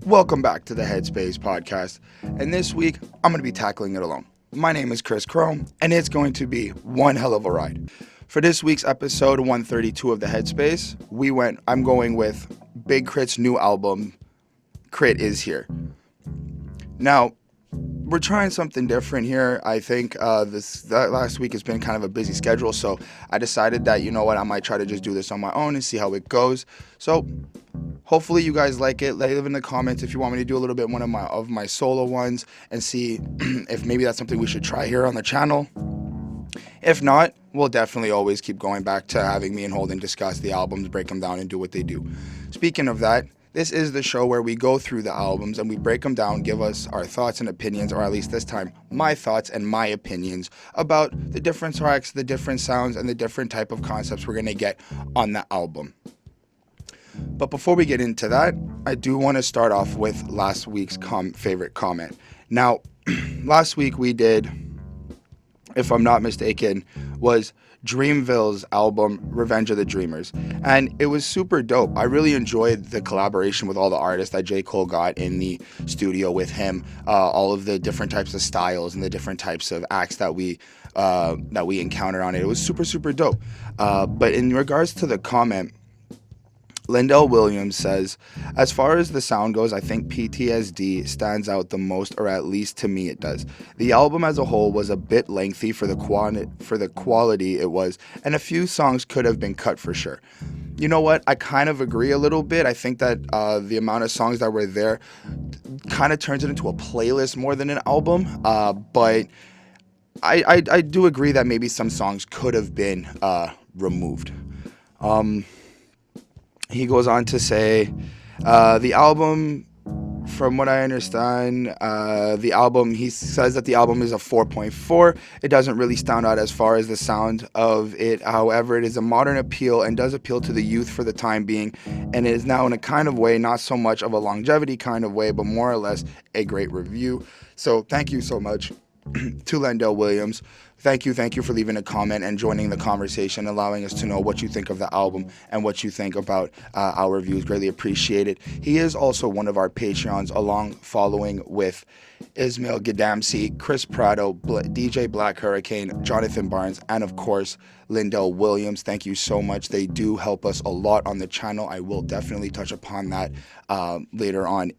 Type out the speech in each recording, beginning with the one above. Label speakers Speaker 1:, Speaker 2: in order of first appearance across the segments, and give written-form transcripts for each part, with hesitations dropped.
Speaker 1: Welcome back to the Headspace podcast, and this week I'm going to be tackling it alone. My name is Chris Chrome, and it's going to be one hell of a ride. For this week's episode 132 of the Headspace, I'm going with Big K.R.I.T's new album, KRIT is here. Now, we're trying something different here. I think that last week has been kind of a busy schedule, so I decided that, you know what, I might try to just do this on my own and see how it goes. So hopefully you guys like it. Leave in the comments if you want me to do a little bit one of my solo ones and see if maybe that's something we should try here on the channel. If not, we'll definitely always keep going back to having me and Holden discuss the albums, break them down, and do what they do. Speaking of that, this is the show where we go through the albums and we break them down, give us our thoughts and opinions, or at least this time, my thoughts and my opinions about the different tracks, the different sounds, and the different type of concepts we're going to get on the album. But before we get into that, I do want to start off with last week's favorite comment. Now, last week we did, if I'm not mistaken, was Dreamville's album, Revenge of the Dreamers. And it was super dope. I really enjoyed the collaboration with all the artists that J. Cole got in the studio with him, all of the different types of styles and the different types of acts that we encountered on it. It was super, super dope. But in regards to the comment, Lindell Williams says, as far as the sound goes, I think PTSD stands out the most, or at least to me it does. The album as a whole was a bit lengthy for the quality it was, and a few songs could have been cut for sure. You know what? I kind of agree a little bit. I think that the amount of songs that were there kind of turns it into a playlist more than an album, but I do agree that maybe some songs could have been removed. He goes on to say, the album, from what I understand, he says that the album is a 4.4. It doesn't really stand out as far as the sound of it. However, it is a modern appeal and does appeal to the youth for the time being, and it is now in a kind of way, not so much of a longevity kind of way, but more or less a great review. So thank you so much to Lendell Williams. Thank you for leaving a comment and joining the conversation, allowing us to know what you think of the album and what you think about our reviews. Greatly appreciated. He is also one of our Patreons, along following with Ismail Gadamsi, Chris Prado, DJ Black Hurricane, Jonathan Barnes, and of course, Lindell Williams. Thank you so much. They do help us a lot on the channel. I will definitely touch upon that later on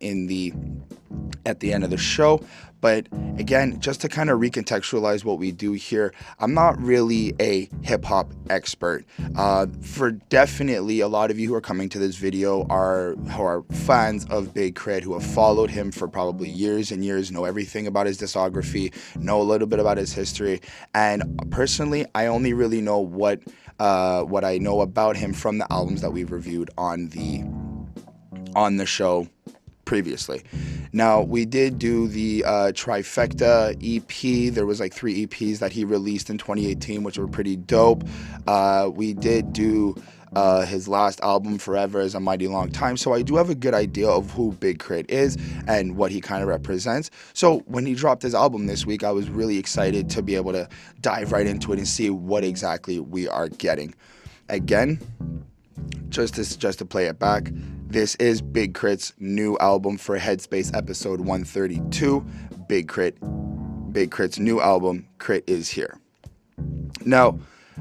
Speaker 1: at the end of the show. But again, just to kind of recontextualize what we do here, I'm not really a hip-hop expert. For definitely a lot of you who are coming to this video who are fans of Big K.R.I.T, who have followed him for probably years and years, know everything about his discography, know a little bit about his history. And personally, I only really know what I know about him from the albums that we've reviewed on the show previously. Now, we did do the Trifecta EP. There was like 3 EPs that he released in 2018, which were pretty dope. We did do his last album, Forever is a Mighty Long Time. So I do have a good idea of who Big K.R.I.T is and what he kind of represents. So when he dropped his album this week, I was really excited to be able to dive right into it and see what exactly we are getting. Again, just to play it back, this is Big K.R.I.T's new album for Headspace episode 132. Big K.R.I.T's new album, KRIT is here. Now,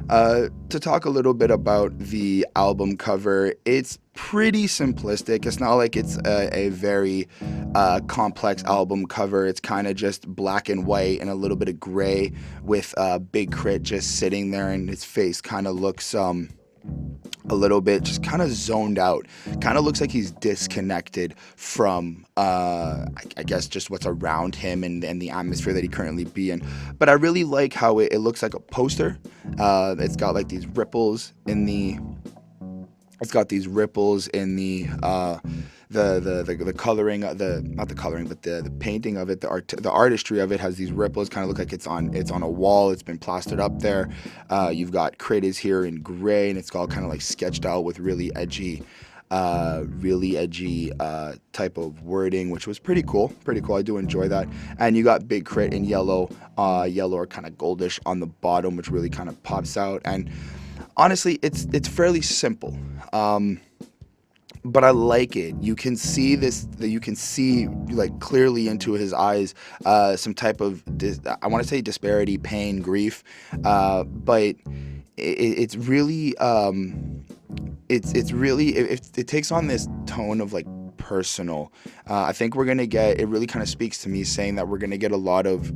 Speaker 1: to talk a little bit about the album cover, it's pretty simplistic. It's not like it's a very complex album cover. It's kind of just black and white and a little bit of gray with Big K.R.I.T just sitting there, and his face kind of looks a little bit just kind of zoned out. Kind of looks like he's disconnected from I guess just what's around him and the atmosphere that he currently be in. But I really like how it looks like a poster. It's got like these ripples in the the coloring, not the coloring, but the painting of it, the artistry of it has these ripples, kind of look like it's on a wall. It's been plastered up there. You've got KRIT is here in gray, and it's all kind of like sketched out with really edgy type of wording, which was pretty cool. I do enjoy that. And you got Big K.R.I.T in yellow or kind of goldish on the bottom, which really kind of pops out. And honestly, it's fairly simple. but I like it. You can see this. You can see like clearly into his eyes, some type of I want to say disparity, pain, grief, but it's really it's really it takes on this tone of like personal. I think we're gonna get. It really kind of speaks to me saying that we're gonna get a lot of.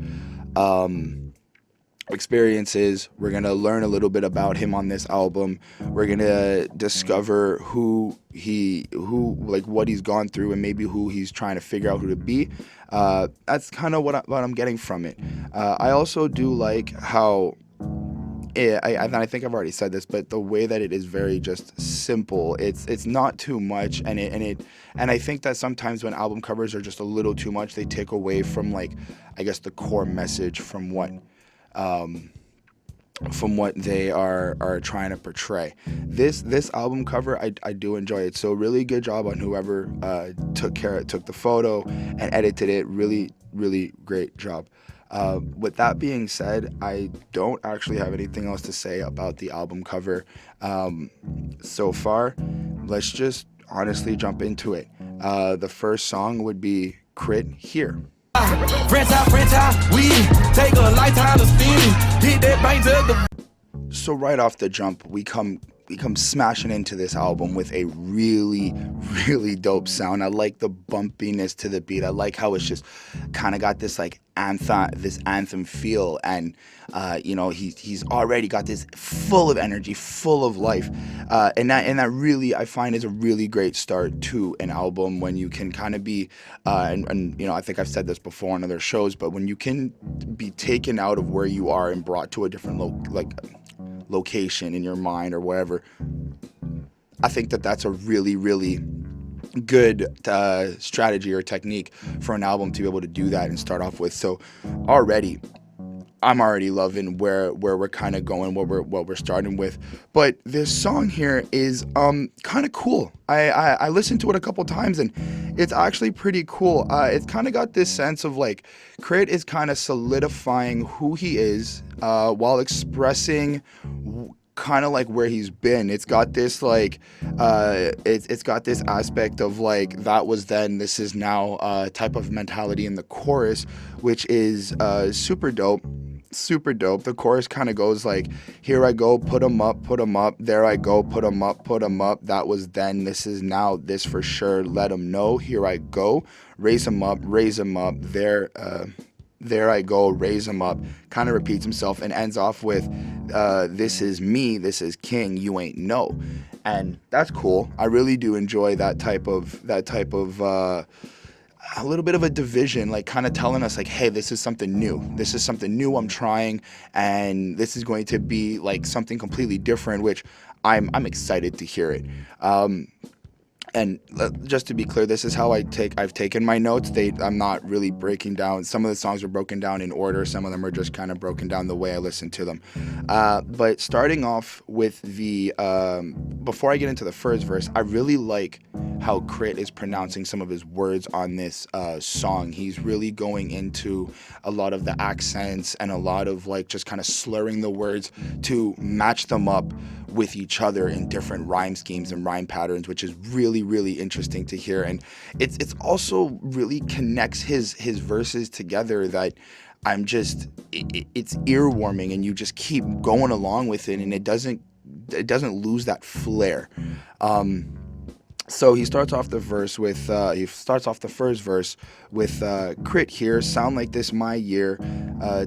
Speaker 1: Experiences. We're gonna learn a little bit about him on this album. We're gonna discover who like what he's gone through and maybe who he's trying to figure out who to be. That's kind of what I'm getting from it. I also do like how. I think I've already said this, but the way that it is very just simple. It's not too much, and I think that sometimes when album covers are just a little too much, they take away from like I guess the core message from what they are trying to portray. This album cover I do enjoy it. So really good job on whoever took the photo and edited it. Really great job. With that being said, I don't actually have anything else to say about the album cover so far. Let's just honestly jump into it. The first song would be KRIT Here. So right off the jump, we come smashing into this album with a really dope sound. I like the bumpiness to the beat. I like how it's just kind of got this like anthem feel, and he's already got this full of energy, full of life, and that really I find is a really great start to an album when you can kind of be and I think I've said this before on other shows, but when you can be taken out of where you are and brought to a different location in your mind or wherever. I think that's a really good strategy or technique for an album to be able to do that and start off with. So I'm already loving where we're kind of going, what we're starting with. But this song here is kind of cool. I listened to it a couple times and it's actually pretty cool. It's kind of got this sense of like KRIT is kind of solidifying who he is while expressing kind of like where he's been. It's got this like it's got this aspect of like that was then, this is now type of mentality in the chorus, which is super dope. The chorus kind of goes like, here I go, put 'em up, there I go, put 'em up, that was then, this is now, this for sure, let 'em know, here I go, raise 'em up, there I go, raise 'em up, kind of repeats himself and ends off with this is me, this is king, you ain't know. And that's cool. I really do enjoy that type of a little bit of a division, like kind of telling us like, hey, this is something new I'm trying, and this is going to be like something completely different, which I'm excited to hear it. And just to be clear, this is how I've taken my notes. I'm not really breaking down. Some of the songs are broken down in order. Some of them are just kind of broken down the way I listen to them. But starting off with before I get into the first verse, I really like how KRIT is pronouncing some of his words on this song. He's really going into a lot of the accents and a lot of like just kind of slurring the words to match them up with each other in different rhyme schemes and rhyme patterns, which is really interesting to hear. And it's also really connects his verses together that it's earwarming, and you just keep going along with it, and it doesn't lose that flair. So he starts off the first verse with KRIT here, sound like this my year,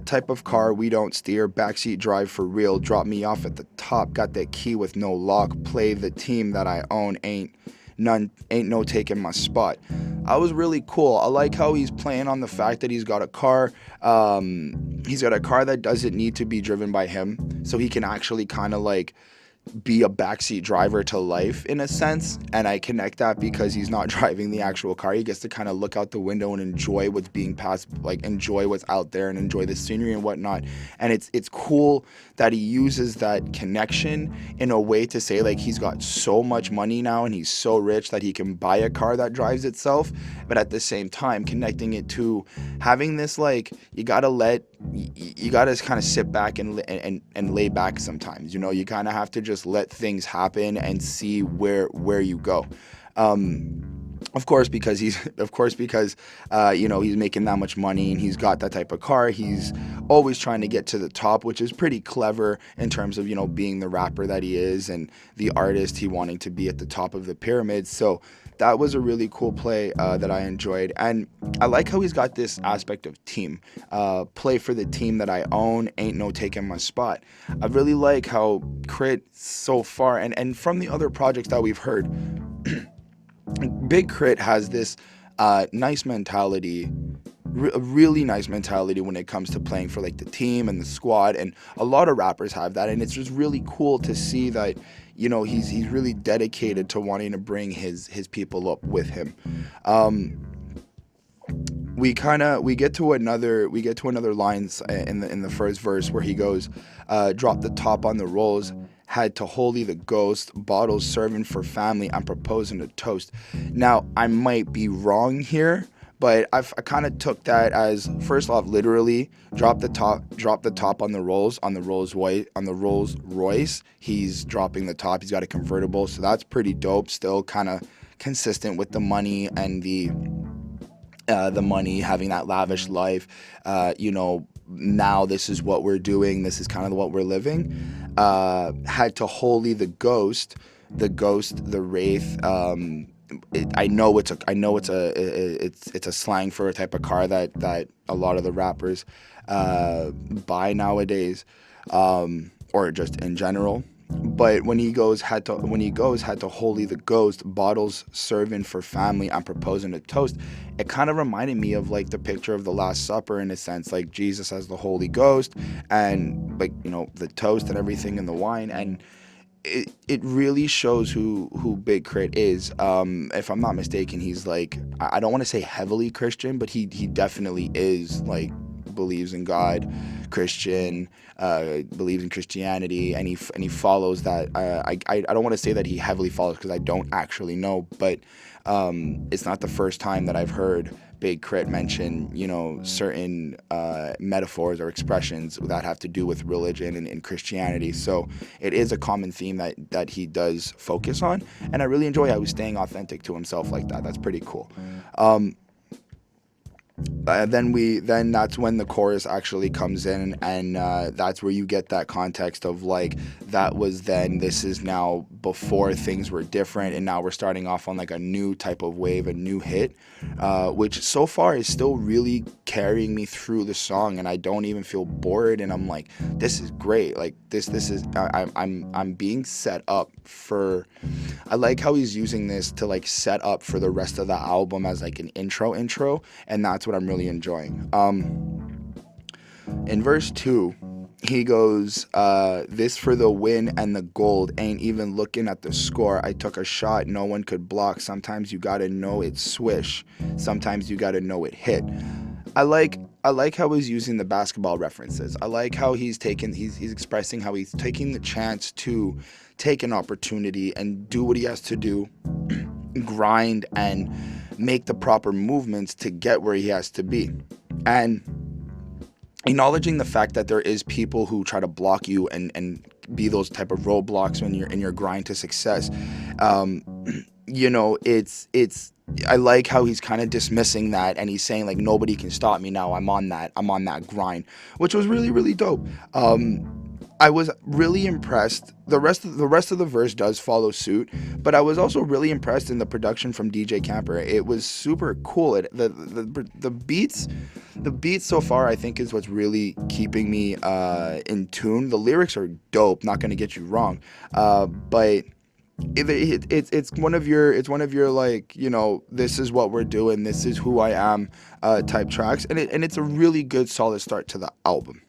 Speaker 1: type of car we don't steer, backseat drive for real, drop me off at the top, got that key with no lock, play the team that I own, ain't no taking my spot. I was really cool. I like how he's playing on the fact that he's got a car. He's got a car that doesn't need to be driven by him, so he can actually kind of like be a backseat driver to life in a sense. And I connect that because he's not driving the actual car. He gets to kind of look out the window and enjoy what's being passed, like enjoy what's out there and enjoy the scenery and whatnot. And it's cool that he uses that connection in a way to say like he's got so much money now and he's so rich that he can buy a car that drives itself, but at the same time connecting it to having this like you gotta kind of sit back and lay back sometimes. You kind of have to just let things happen and see where you go. Of course, because he's making that much money and he's got that type of car. He's always trying to get to the top, which is pretty clever in terms of being the rapper that he is and the artist he wanting to be at the top of the pyramid. So that was a really cool play that I enjoyed, and I like how he's got this aspect of team. Play for the team that I own, ain't no taking my spot. I really like how KRIT so far, and from the other projects that we've heard, Big K.R.I.T has this nice mentality, a really nice mentality when it comes to playing for like the team and the squad, and a lot of rappers have that, and it's just really cool to see that he's really dedicated to wanting to bring his people up with him. We get to another lines in the first verse where he goes, drop the top on the rolls, had to holy the ghost, bottles serving for family, I'm proposing a toast. Now I might be wrong here, but I kind of took that as, first off, literally drop the top on the Rolls Royce. He's dropping the top. He's got a convertible, so that's pretty dope. Still kind of consistent with the money and the money, having that lavish life. Now this is what we're doing. This is kind of what we're living. Had to holy the ghost, the wraith. I know it's a slang for a type of car that a lot of the rappers buy nowadays, or just in general. But when he goes had to holy the ghost, bottles serving for family, I'm proposing a toast. It kind of reminded me of like the picture of the Last Supper, in a sense, like Jesus as the Holy Ghost, and like the toast and everything and the wine, and it really shows who Big K.R.I.T is. If I'm not mistaken, he's like, I don't want to say heavily Christian, but he definitely is, like, believes in God, Christian, believes in Christianity, and he follows that. I don't want to say that he heavily follows, because I don't actually know, but it's not the first time that I've heard Big K.R.I.T mention certain metaphors or expressions that have to do with religion and Christianity. So it is a common theme that he does focus on, and I really enjoy how he's staying authentic to himself like that. That's pretty cool. Then that's when the chorus actually comes in, and that's where you get that context of like, that was then, this is now, before things were different, and now we're starting off on like a new type of wave, a new hit, which so far is still really carrying me through the song, and I don't even feel bored, and I'm like, this is great. Like this is, I'm being set up for, I like how he's using this to like set up for the rest of the album as like an intro, and that's what I'm really enjoying. In verse 2, he goes, this for the win and the gold, ain't even looking at the score. I took a shot no one could block. Sometimes you gotta know it swish. Sometimes you gotta know it hit. I like how he's using the basketball references. I like how he's expressing how he's taking the chance to take an opportunity and do what he has to do, grind and make the proper movements to get where he has to be, and acknowledging the fact that there is people who try to block you and be those type of roadblocks when you're in your grind to success. It's I like how he's kind of dismissing that, and he's saying like, nobody can stop me now. I'm on that grind, which was really, really dope. I was really impressed. The rest of the verse does follow suit, but I was also really impressed in the production from DJ Camper. It was super cool. The beats so far, I think, is what's really keeping me in tune. The lyrics are dope. Not gonna get you wrong, but it's one of your like, this is what we're doing, this is who I am type tracks, and it's a really good solid start to the album.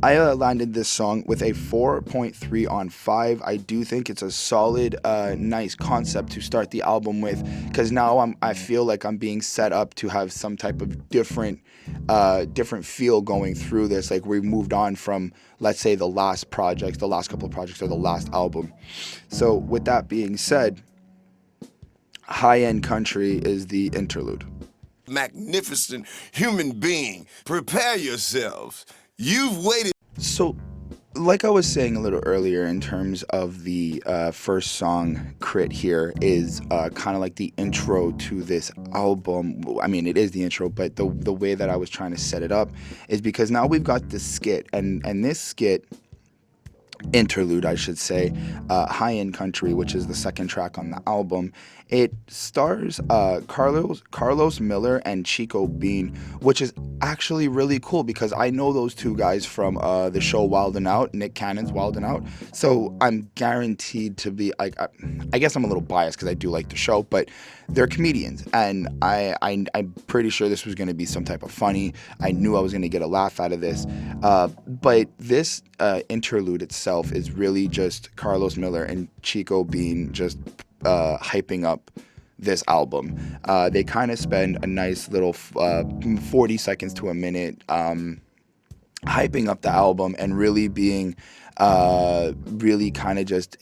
Speaker 1: I landed this song with a 4.3 on 5. I do think it's a solid, nice concept to start the album with, because now I feel like I'm being set up to have some type of different feel going through this. Like, we've moved on from, let's say, the last couple of projects, or the last album. So with that being said, High End Country is the interlude.
Speaker 2: Magnificent human being, prepare yourselves. You've waited.
Speaker 1: So like I was saying a little earlier, in terms of the first song, KRIT here is kind of like the intro to this album. I mean, it is the intro, but the way that I was trying to set it up is because now we've got this skit, and this skit, interlude, I should say, High End Country, which is the second track on the album. It stars Carlos Miller and Chico Bean, which is actually really cool because I know those two guys from the show Wild 'N Out, Nick Cannon's Wild 'N Out. So I'm guaranteed to be like, I guess I'm a little biased because I do like the show, but they're comedians, and I'm pretty sure this was going to be some type of funny. I knew I was going to get a laugh out of this, but this interlude itself is really just Carlos Miller and Chico Bean just hyping up this album. They kind of spend a nice little 40 seconds to a minute hyping up the album and really being really kind of just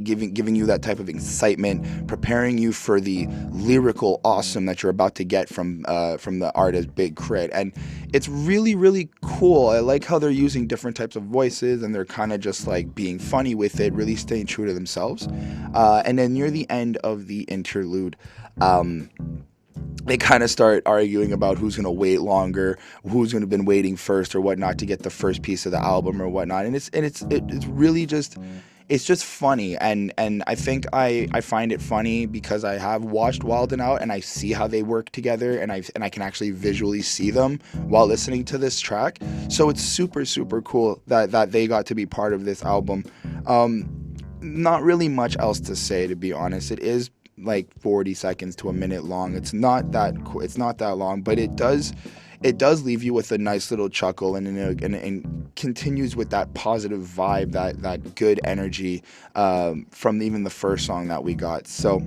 Speaker 1: giving you that type of excitement, preparing you for the lyrical awesome that you're about to get from the artist Big K.R.I.T. And it's really, really cool. I like how they're using different types of voices, and they're kind of just like being funny with it, really staying true to themselves. And then near the end of the interlude, they kind of start arguing about who's going to wait longer, who's going to been waiting first or whatnot to get the first piece of the album or whatnot. And it's really just, it's just funny. And I think I find it funny because I have watched Wild 'N Out and I see how they work together, and I can actually visually see them while listening to this track. So it's super, super cool that they got to be part of this album. Not really much else to say, to be honest. It is like 40 seconds to a minute long. It's not that long, but it does leave you with a nice little chuckle, and continues with that positive vibe, that good energy from even the first song that we got. So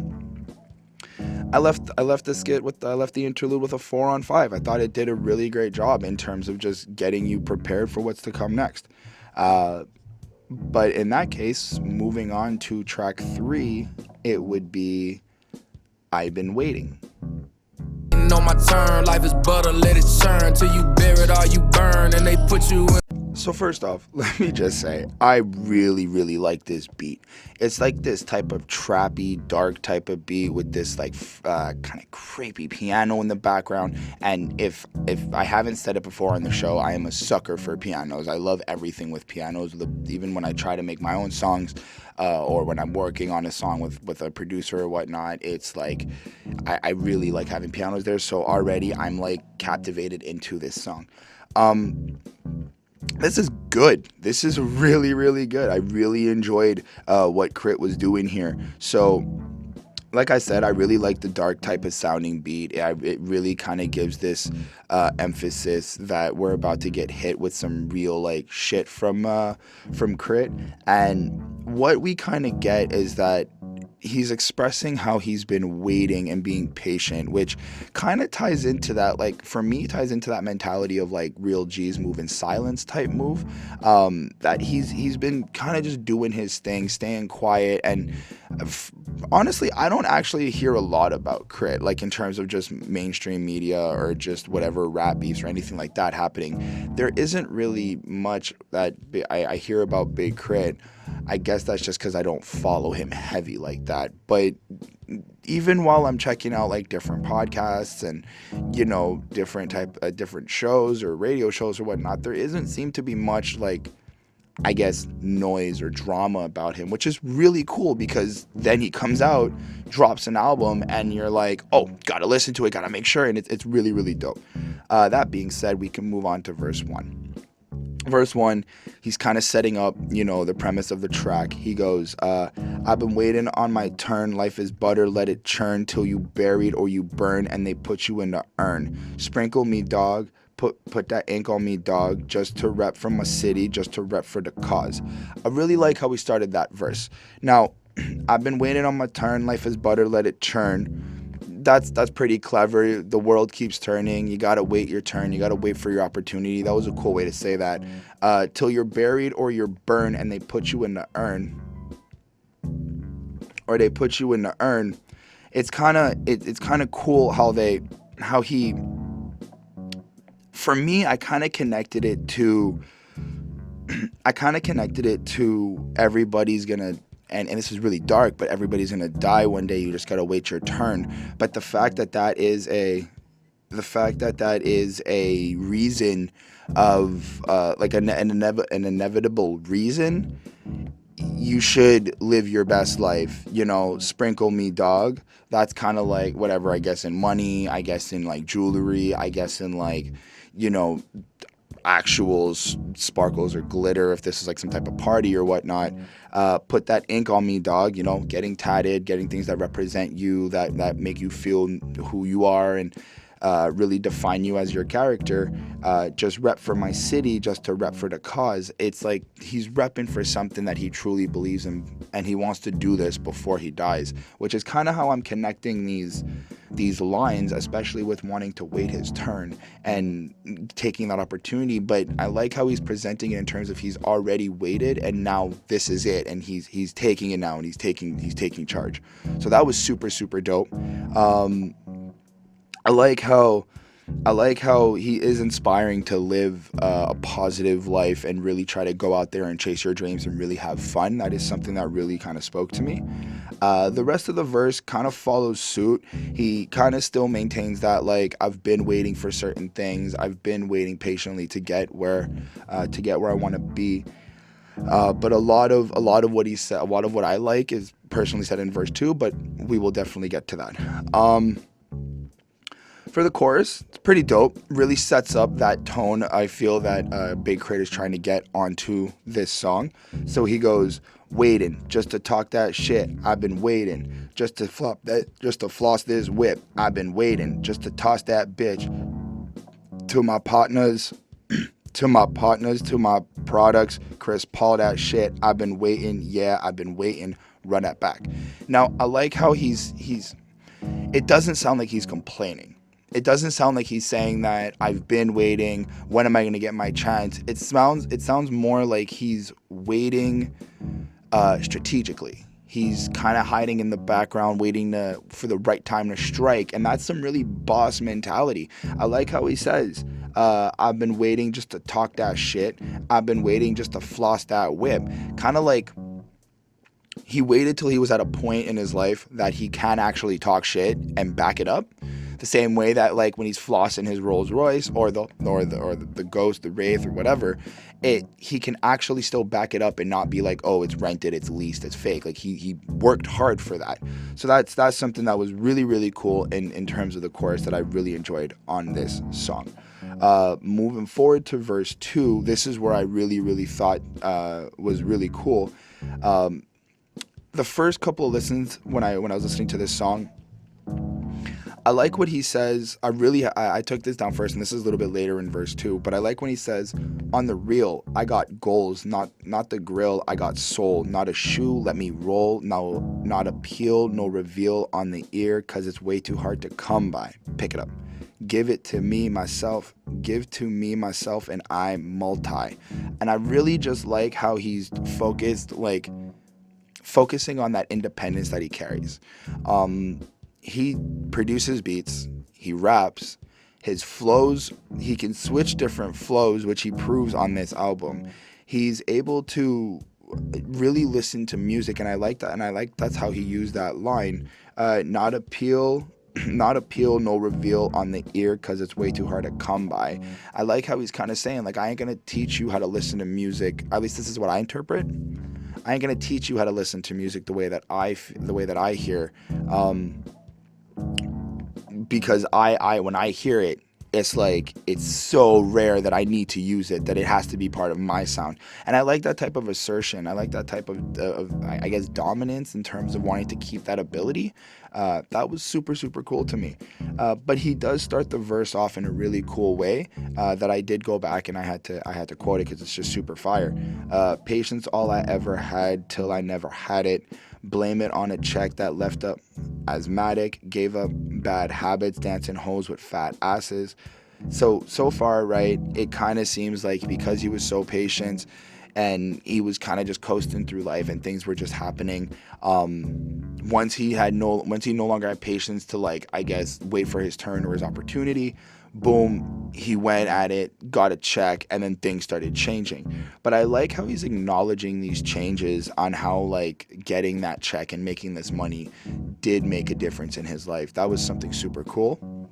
Speaker 1: I left the interlude with a 4 on 5. I thought it did a really great job in terms of just getting you prepared for what's to come next. But in that case, moving on to track 3, it would be I've Been Waiting.
Speaker 3: On my turn, life is butter, let it churn till you bear it or you burn, and they put you in.
Speaker 1: So first off, let me just say, I really, really like this beat. It's like this type of trappy, dark type of beat with this like kind of creepy piano in the background. And if I haven't said it before on the show, I am a sucker for pianos. I love everything with pianos. Even when I try to make my own songs, or when I'm working on a song with a producer or whatnot, it's like I really like having pianos there. So already I'm like captivated into this song. This is good. This is really, really good. I really enjoyed what KRIT was doing here. So, like I said, I really like the dark type of sounding beat. It really kind of gives this emphasis that we're about to get hit with some real like shit from KRIT. And what we kind of get is that he's expressing how he's been waiting and being patient, which kind of ties into that, like, for me, ties into that mentality of like real G's move in silence type move, that he's been kind of just doing his thing, staying quiet. And honestly, I don't actually hear a lot about KRIT, like in terms of just mainstream media or just whatever rap beefs or anything like that happening. There isn't really much that I hear about Big K.R.I.T. I guess that's just because I don't follow him heavy like that. But even while I'm checking out like different podcasts and, you know, different shows or radio shows or whatnot, there isn't seem to be much like, I guess, noise or drama about him, which is really cool because then he comes out, drops an album, and you're like, oh, gotta listen to it, gotta make sure, and it's really, really dope. That being said, we can move on to verse 1. Verse 1, he's kind of setting up, you know, the premise of the track. He goes, I've been waiting on my turn. Life is butter, let it churn till you buried or you burn, and they put you in the urn. Sprinkle me, dog. Put that ink on me, dog. Just to rep from my city, just to rep for the cause. I really like how we started that verse. Now, I've been waiting on my turn. Life is butter, let it churn. That's pretty clever. The world keeps turning. You gotta wait your turn. You gotta wait for your opportunity. That was a cool way to say that. Till you're buried or you're burned, and they put you in the urn. Or they put you in the urn. It's kind of cool how he. For me, I kind of connected it to I kind of connected it to everybody's gonna, and this is really dark, but everybody's gonna die one day. You just gotta wait your turn. But the fact that that is a reason of like an inevitable reason, you should live your best life, sprinkle me dog. That's kind of like whatever, I guess, in money, I guess in like jewelry, I guess in like, actual sparkles or glitter, if this is like some type of party or whatnot. Put that ink on me, dog. Getting tatted, getting things that represent you, that make you feel who you are, and really define you as your character. Just rep for my city, just to rep for the cause. It's like he's repping for something that he truly believes in, and he wants to do this before he dies, which is kind of how I'm connecting these lines, especially with wanting to wait his turn and taking that opportunity. But I like how he's presenting it in terms of he's already waited, and now this is it, and he's taking it now, and he's taking charge. So that was super, super dope. I like how he is inspiring to live a positive life and really try to go out there and chase your dreams and really have fun. That is something that really kind of spoke to me. The rest of the verse kind of follows suit. He kind of still maintains that, like, I've been waiting for certain things. I've been waiting patiently to get where I want to be. But a lot of what he said, a lot of what I like is personally said in verse 2, but we will definitely get to that. For the chorus, it's pretty dope. Really sets up that tone I feel that Big K.R.I.T is trying to get onto this song. So he goes, waiting, just to talk that shit. I've been waiting, just to floss this whip. I've been waiting, just to toss that bitch. To my partners, to my products, Chris Paul that shit. I've been waiting, yeah, I've been waiting. Run that back. Now, I like how he's. It doesn't sound like he's complaining. It doesn't sound like he's saying that I've been waiting. When am I going to get my chance? It sounds more like he's waiting strategically. He's kind of hiding in the background, waiting for the right time to strike. And that's some really boss mentality. I like how he says, I've been waiting just to talk that shit. I've been waiting just to floss that whip. Kind of like he waited till he was at a point in his life that he can actually talk shit and back it up. The same way that, like, when he's flossing his Rolls Royce or the Ghost, the Wraith, or whatever, he can actually still back it up and not be like, oh, it's rented, it's leased, it's fake. Like, he worked hard for that. So that's something that was really, really cool in terms of the chorus that I really enjoyed on this song. Moving forward to verse 2, this is where I really, really thought was really cool. The first couple of listens when I was listening to this song, I like what he says. I took this down first, and this is a little bit later in verse 2, but I like when he says, on the real, I got goals, not the grill, I got soul, not a shoe, let me roll, no, not a peel, no reveal on the ear, cause it's way too hard to come by. Pick it up. Give it to me, myself, and I multi. And I really just like how he's focusing on that independence that he carries. He produces beats, he raps, his flows, he can switch different flows, which he proves on this album. He's able to really listen to music, and I like that, and that's how he used that line. Not appeal, no reveal on the ear, cause it's way too hard to come by. I like how he's kind of saying, like, I ain't gonna teach you how to listen to music. At least this is what I interpret. I ain't gonna teach you how to listen to music the way that I hear. Because when I hear it, it's like, it's so rare that I need to use it, that it has to be part of my sound. And I like that type of assertion. I like that type of I guess, dominance in terms of wanting to keep that ability. That was super, super cool to me. But he does start the verse off in a really cool way that I did go back and I had to quote it because it's just super fire. Patience all I ever had till I never had it. Blame it on a check that left up asthmatic, gave up bad habits, dancing hoes with fat asses. So far, right, it kind of seems like because he was so patient and he was kind of just coasting through life and things were just happening, once he no longer had patience to, like, I guess, wait for his turn or his opportunity, boom, he went at it, got a check, and then things started changing. But I like how he's acknowledging these changes on how, like, getting that check and making this money did make a difference in his life. That was something super cool.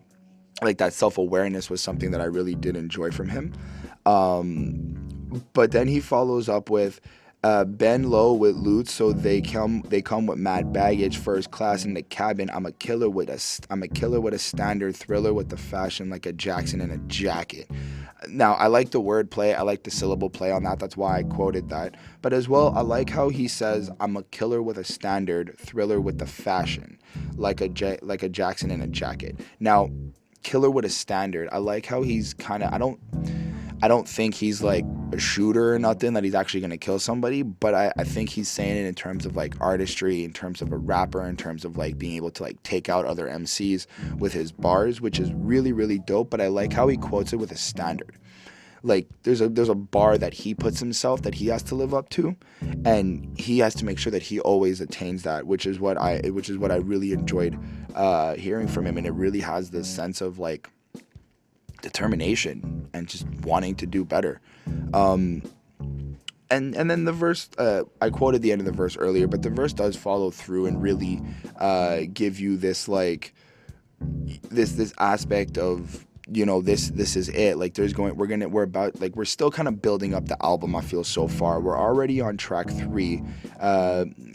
Speaker 1: Like, that self-awareness was something that I really did enjoy from him. But then he follows up with bend low with loot, so they come with mad baggage, first class in the cabin. I'm a killer with a standard, thriller with the fashion like a Jackson in a jacket. Now, I like the word play, I like the syllable play on that. That's why I quoted that. But as well, I like how he says, I'm a killer with a standard, thriller with the fashion, like a Jackson in a jacket. Now, killer with a standard. I like how he's kind of, I don't think he's like a shooter or nothing, that he's actually going to kill somebody, but I think he's saying it in terms of like artistry, in terms of a rapper, in terms of like being able to like take out other MCs with his bars, which is really, really dope. But I like how he quotes it with a standard. Like there's a bar that he puts himself that he has to live up to, and he has to make sure that he always attains that, which is what I really enjoyed hearing from him. And it really has this sense of like determination and just wanting to do better. And then the verse, I quoted the end of the verse earlier, but the verse does follow through and really give you this like this aspect of, you know, this is it. Like we're still kind of building up the album. I feel so far we're already on track 3.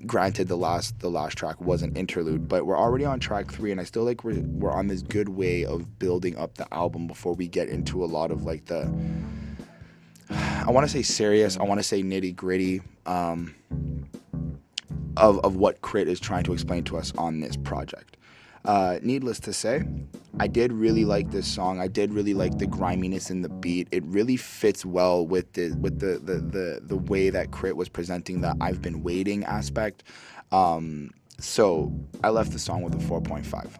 Speaker 1: Granted, the last track was an interlude, but we're already on track 3, and I still like we're on this good way of building up the album before we get into a lot of like the, I want to say serious, I want to say nitty gritty of what KRIT is trying to explain to us on this project. Needless to say, I did really like this song. I did really like the griminess in the beat. It really fits well with the way that KRIT was presenting the I've been waiting aspect. So I left the song with a 4.5.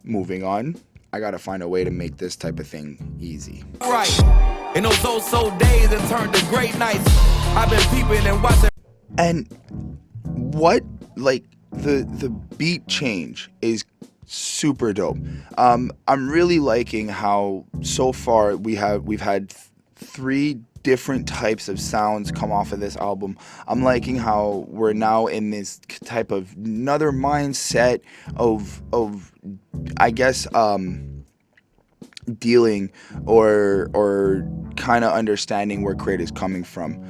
Speaker 1: Moving on, I gotta find a way to make this type of thing easy.
Speaker 3: Right. In those so days that turned to great nights, I've been peeping and watching.
Speaker 1: And what, like, the beat change is super dope. I'm really liking how so far we've had 3 different types of sounds come off of this album. I'm liking how we're now in this type of another mindset of I guess dealing or kind of understanding where KRIT is coming from.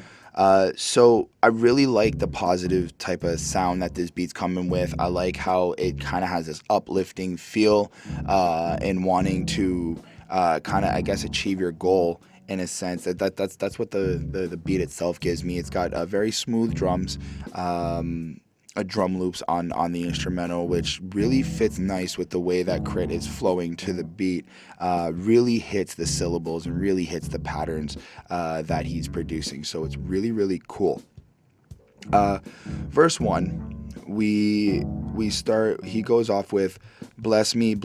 Speaker 1: So I really like the positive type of sound that this beat's coming with. I like how it kind of has this uplifting feel and wanting to kind of, I guess, achieve your goal in a sense. That's what the beat itself gives me. It's got very smooth drums, drum loops on the instrumental, which really fits nice with the way that KRIT is flowing to the beat. Really hits the syllables and really hits the patterns that he's producing. So it's really, really cool. Verse 1, we start, he goes off with, bless me,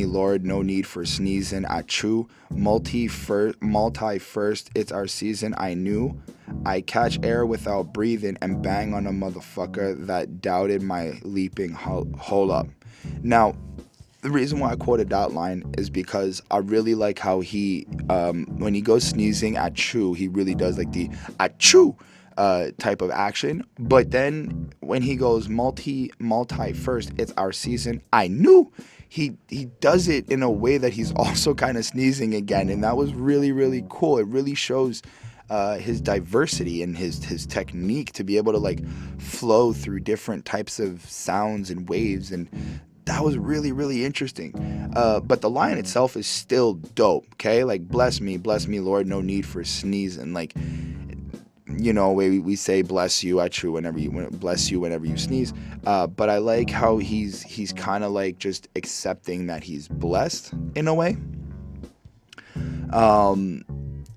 Speaker 1: Lord, no need for sneezing. I chew multi first, it's our season. I knew I catch air without breathing and bang on a motherfucker that doubted my leaping. Hold up. Now, the reason why I quoted that line is because I really like how he, when he goes sneezing, achoo, he really does like the achoo type of action. But then when he goes multi first, it's our season. I knew. He does it in a way that he's also kind of sneezing again, and that was really, really cool. It really shows his diversity and his technique to be able to like flow through different types of sounds and waves, and that was really, really interesting. But the line itself is still dope. Okay, like bless me, Lord, no need for sneezing. Like, you know, we say bless you, whenever you sneeze. But I like how he's kind of like just accepting that he's blessed in a way.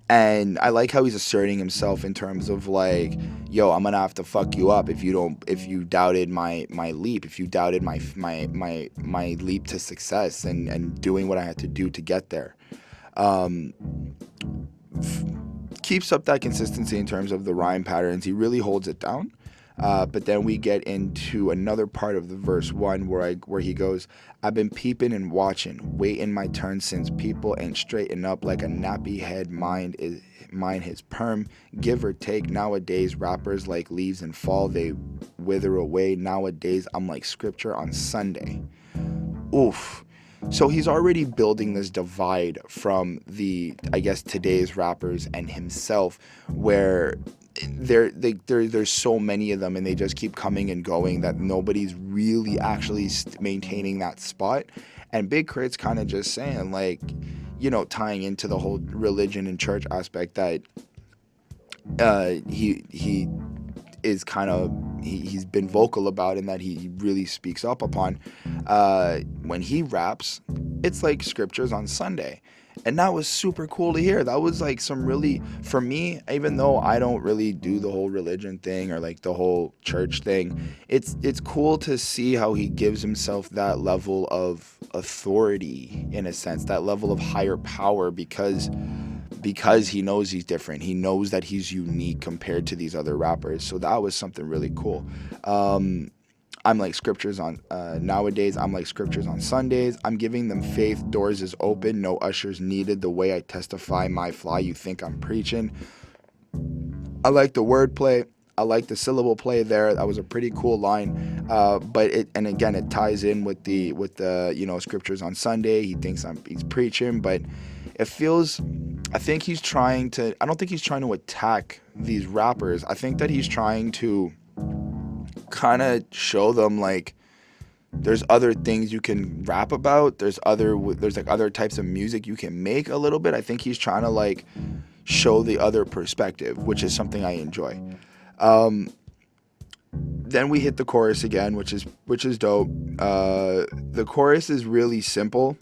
Speaker 1: And I like how he's asserting himself in terms of like, yo, I'm gonna have to fuck you up if you doubted my leap, if you doubted my leap to success and doing what I had to do to get there. Keeps up that consistency in terms of the rhyme patterns. He really holds it down. But then we get into another part of the verse 1 where he goes, I've been peeping and watching, waiting my turn since people ain't straighten up like a nappy head mind his perm, give or take. Nowadays rappers like leaves and fall, they wither away. Nowadays I'm like scripture on Sunday. Oof. So he's already building this divide from the, I guess, today's rappers and himself, where there's so many of them and they just keep coming and going that nobody's really actually maintaining that spot. And Big K.R.I.T's kind of just saying, like, you know, tying into the whole religion and church aspect, that he is kind of, he's been vocal about, and that he really speaks up upon. When he raps, it's like scriptures on Sunday. And that was super cool to hear. That was like some really, for me, even though I don't really do the whole religion thing or like the whole church thing, it's cool to see how he gives himself that level of authority, in a sense, that level of higher power, because he knows he's different. He knows that he's unique compared to these other rappers. So that was something really cool. I'm like scriptures on nowadays. I'm like scriptures on Sundays. I'm giving them faith. Doors is open. No ushers needed. The way I testify my fly, you think I'm preaching. I like the wordplay. I like the syllable play there. That was a pretty cool line. But it ties in with the you know, scriptures on Sunday. He thinks he's preaching, but it feels, I don't think he's trying to attack these rappers. I think that he's trying to kind of show them, like, there's other things you can rap about. There's like other types of music you can make a little bit. I think he's trying to like show the other perspective, which is something I enjoy. Then we hit the chorus again, which is dope. The chorus is really simple.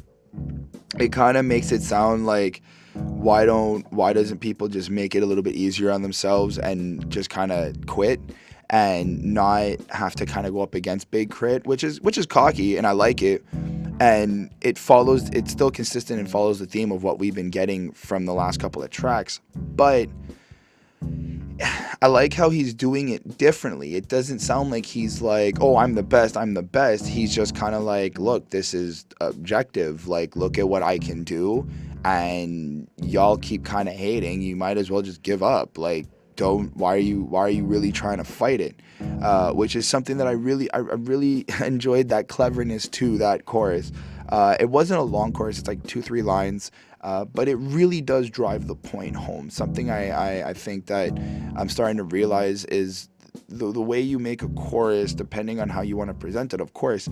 Speaker 1: It kind of makes it sound like, why doesn't people just make it a little bit easier on themselves and just kind of quit and not have to kind of go up against Big K.R.I.T, which is cocky, and I like it. And it's still consistent and follows the theme of what we've been getting from the last couple of tracks. But I like how he's doing it differently. It doesn't sound like he's like, oh, I'm the best. He's just kind of like, look, this is objective. Like, look at what I can do. And y'all keep kind of hating. You might as well just give up. Like, why are you really trying to fight it? Which is something that I really enjoyed, that cleverness to that chorus. It wasn't a long chorus. It's like 2-3 lines. But it really does drive the point home. Something I think that I'm starting to realize is the way you make a chorus, depending on how you want to present it, of course,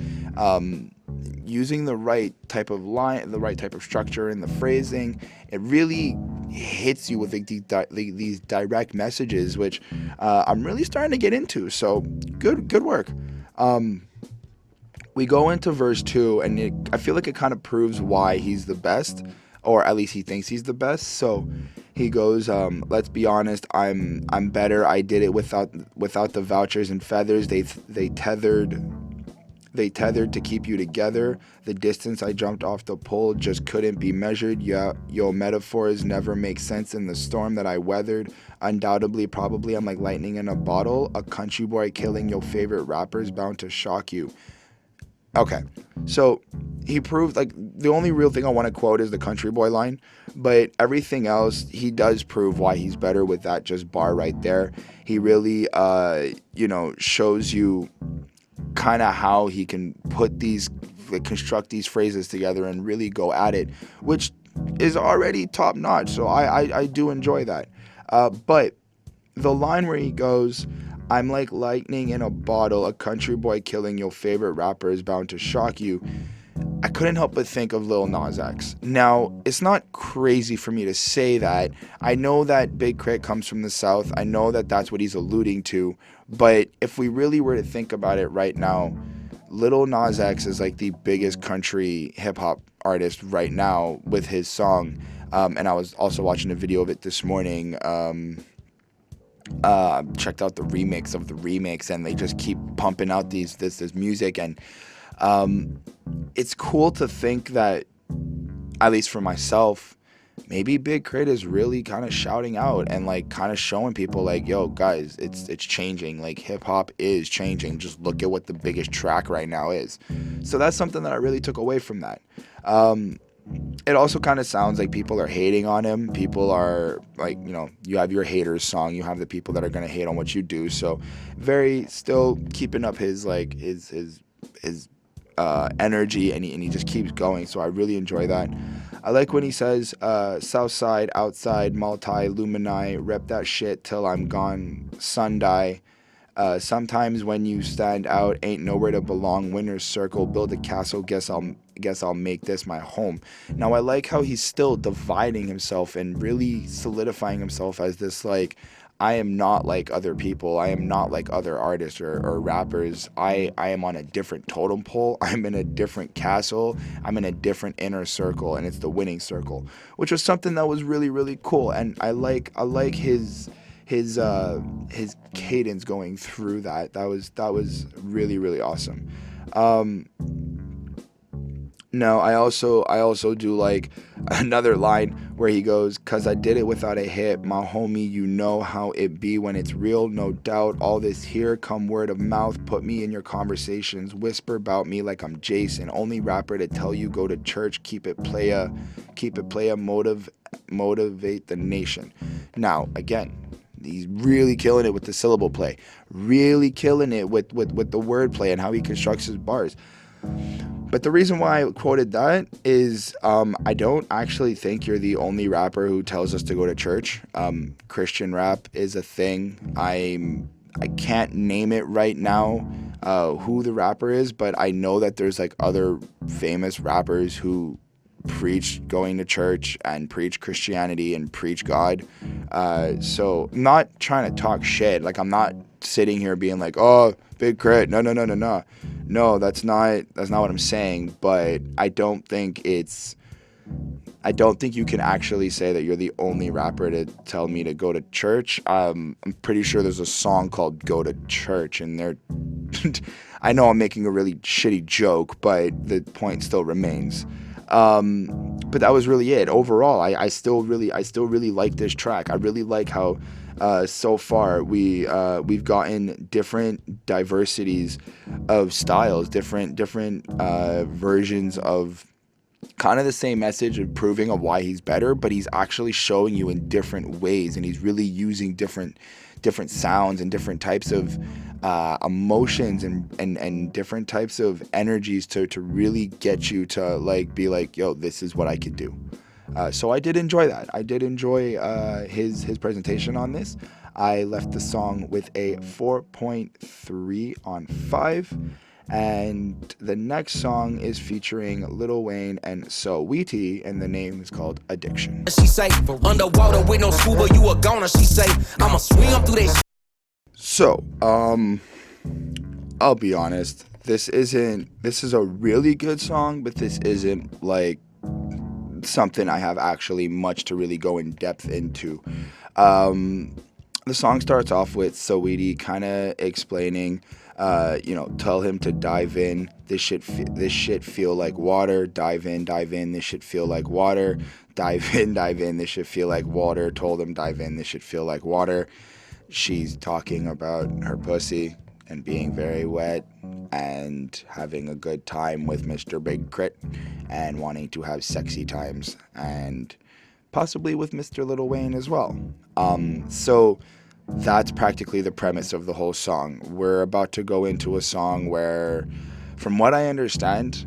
Speaker 1: using the right type of line, the right type of structure in the phrasing, it really hits you with these direct messages, which I'm really starting to get into. So good work. We go into verse 2, and I feel like it kind of proves why he's the best, or at least he thinks he's the best. So he goes, let's be honest, I'm better. I did it without the vouchers and feathers. They tethered to keep you together. The distance I jumped off the pole just couldn't be measured. Yeah, your metaphors never make sense in the storm that I weathered. Undoubtedly, probably, I'm like lightning in a bottle. A country boy killing your favorite rappers, bound to shock you. Okay, so he proved, like, the only real thing I want to quote is the country boy line, but everything else, he does prove why he's better with that just bar right there. He really, shows you kind of how he can construct these phrases together and really go at it, which is already top notch. So I do enjoy that. But the line where he goes, I'm like lightning in a bottle, a country boy killing your favorite rapper is bound to shock you. I couldn't help but think of Lil Nas X. Now, it's not crazy for me to say that. I know that Big K.R.I.T comes from the South. I know that that's what he's alluding to. But if we really were to think about it right now, Lil Nas X is like the biggest country hip-hop artist right now with his song. And I was also watching a video of it this morning. Checked out the remix of the remix, and they just keep pumping out this music. And it's cool to think that, at least for myself, maybe Big K.R.I.T is really kind of shouting out and like kind of showing people like, yo guys, it's changing. Like hip hop is changing. Just look at what the biggest track right now is. So that's something that I really took away from that. It also kind of sounds like people are hating on him. People are like, you know, you have your haters song, you have the people that are gonna hate on what you do. So very still keeping up his like his energy, and he just keeps going. So I really enjoy that. I like when he says, South side, outside, multi, lumini, rep that shit till I'm gone, Sunday. Sometimes when you stand out, ain't nowhere to belong. Winner's circle, build a castle. Guess I'll make this my home. Now I like how he's still dividing himself and really solidifying himself as this like, I am not like other people. I am not like other artists or rappers. I am on a different totem pole. I'm in a different castle. I'm in a different inner circle, and it's the winning circle, which was something that was really, really cool. And I like his cadence going through that. That was really, really awesome. No, I also do like another line where he goes, "'Cause I did it without a hit, my homie, you know how it be when it's real, no doubt. All this here come word of mouth, put me in your conversations, whisper about me like I'm Jason. Only rapper to tell you go to church, keep it playa, motivate the nation." Now, again, he's really killing it with the syllable play, really killing it with the wordplay and how he constructs his bars. But the reason why I quoted that is I don't actually think you're the only rapper who tells us to go to church. Christian rap is a thing. I can't name it right now who the rapper is, but I know that there's like other famous rappers who preach going to church and preach Christianity and preach God. So I'm not trying to talk shit. Like, I'm not sitting here being like, oh, Big K.R.I.T, no. No, that's not what I'm saying. But I don't think you can actually say that you're the only rapper to tell me to go to church. I'm pretty sure there's a song called Go to Church, and they're I know I'm making a really shitty joke, but the point still remains. But that was really it. Overall, I still really like this track. I really like how so far we've gotten different diversities of styles, different versions of kind of the same message of proving of why he's better, but he's actually showing you in different ways, and he's really using different sounds and different types of emotions and different types of energies to really get you to like be like, yo, this is what I could do. So I did enjoy that. I did enjoy his presentation on this. I left the song with a 4.3 on 5. And the next song is featuring Lil Wayne and Saweetie, and the name is called Addiction.
Speaker 3: She say, underwater with no scuba, you a goner. She say, I'ma swim through that.
Speaker 1: So, I'll be honest. This is a really good song, but this isn't like something I have actually much to really go in depth into. The song starts off with Saweetie kind of explaining, tell him to dive in. This shit feel like water. Dive in. This shit feel like water. Dive in. This shit feel like water. Told him dive in. This shit feel like water. She's talking about her pussy and being very wet and having a good time with Mr. Big K.R.I.T and wanting to have sexy times, and possibly with Mr. Lil Wayne as well. So that's practically the premise of the whole song. We're about to go into a song where, from what I understand,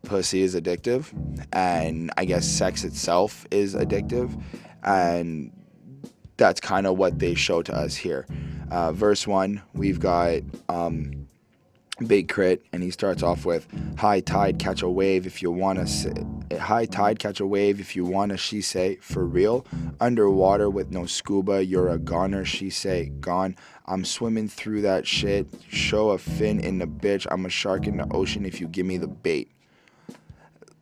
Speaker 1: pussy is addictive, and I guess sex itself is addictive, and that's kind of what they show to us here. Verse 1, we've got Big K.R.I.T, and he starts off with, high tide, catch a wave if you wanna she say, for real, underwater with no scuba, you're a goner, she say, gone, I'm swimming through that shit, show a fin in the bitch, I'm a shark in the ocean if you give me the bait.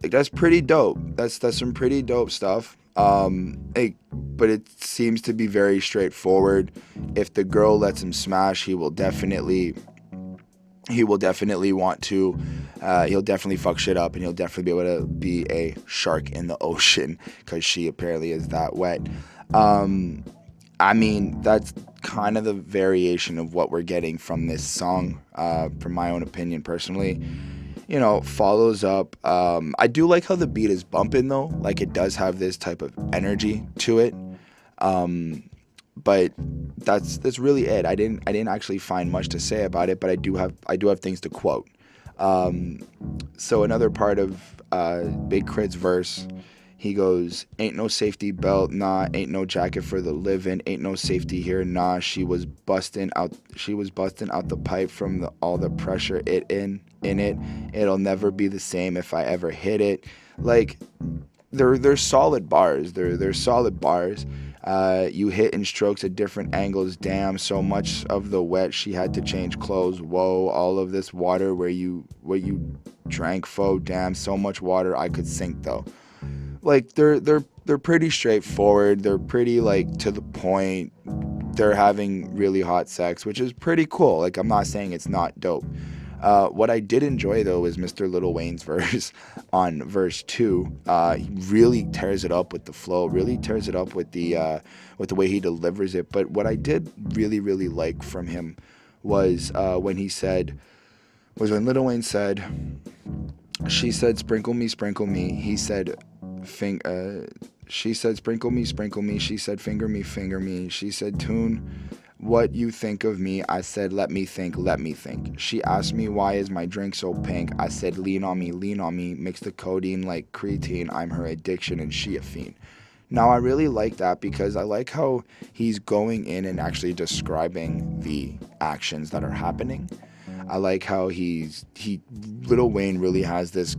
Speaker 1: Like, that's pretty dope. That's some pretty dope stuff. But it seems to be very straightforward. If the girl lets him smash, he will definitely he will definitely want to, he'll definitely fuck shit up, and he'll definitely be able to be a shark in the ocean, because she apparently is that wet. I mean, that's kind of the variation of what we're getting from this song, from my own opinion personally. You know, follows up. I do like how the beat is bumping though. Like, it does have this type of energy to it. But that's really it. I didn't actually find much to say about it, but I do have things to quote. So another part of Big K.R.I.T's verse, he goes, "Ain't no safety belt, nah. Ain't no jacket for the living. Ain't no safety here, nah. She was busting out the pipe from all the pressure in it. It'll never be the same if I ever hit it." Like, they're solid bars. They're solid bars. You hit in strokes at different angles. Damn, so much of the wet she had to change clothes. Whoa, all of this water where you drank, fo. Damn, so much water I could sink though. Like, they're pretty straightforward. They're pretty, like, to the point. They're having really hot sex, which is pretty cool. Like, I'm not saying it's not dope. What I did enjoy though is Mr. Lil Wayne's verse on verse 2. He really tears it up with the flow, really tears it up with the way he delivers it. But what I did really like from him was when Lil Wayne said, she said, sprinkle me. He said, she said, sprinkle me. She said, finger me. She said, tune what you think of me. I said, let me think. She asked me, why is my drink so pink? I said, lean on me. Mix the codeine like creatine. I'm her addiction and she a fiend. Now, I really like that because I like how he's going in and actually describing the actions that are happening. I like how Lil Wayne really has this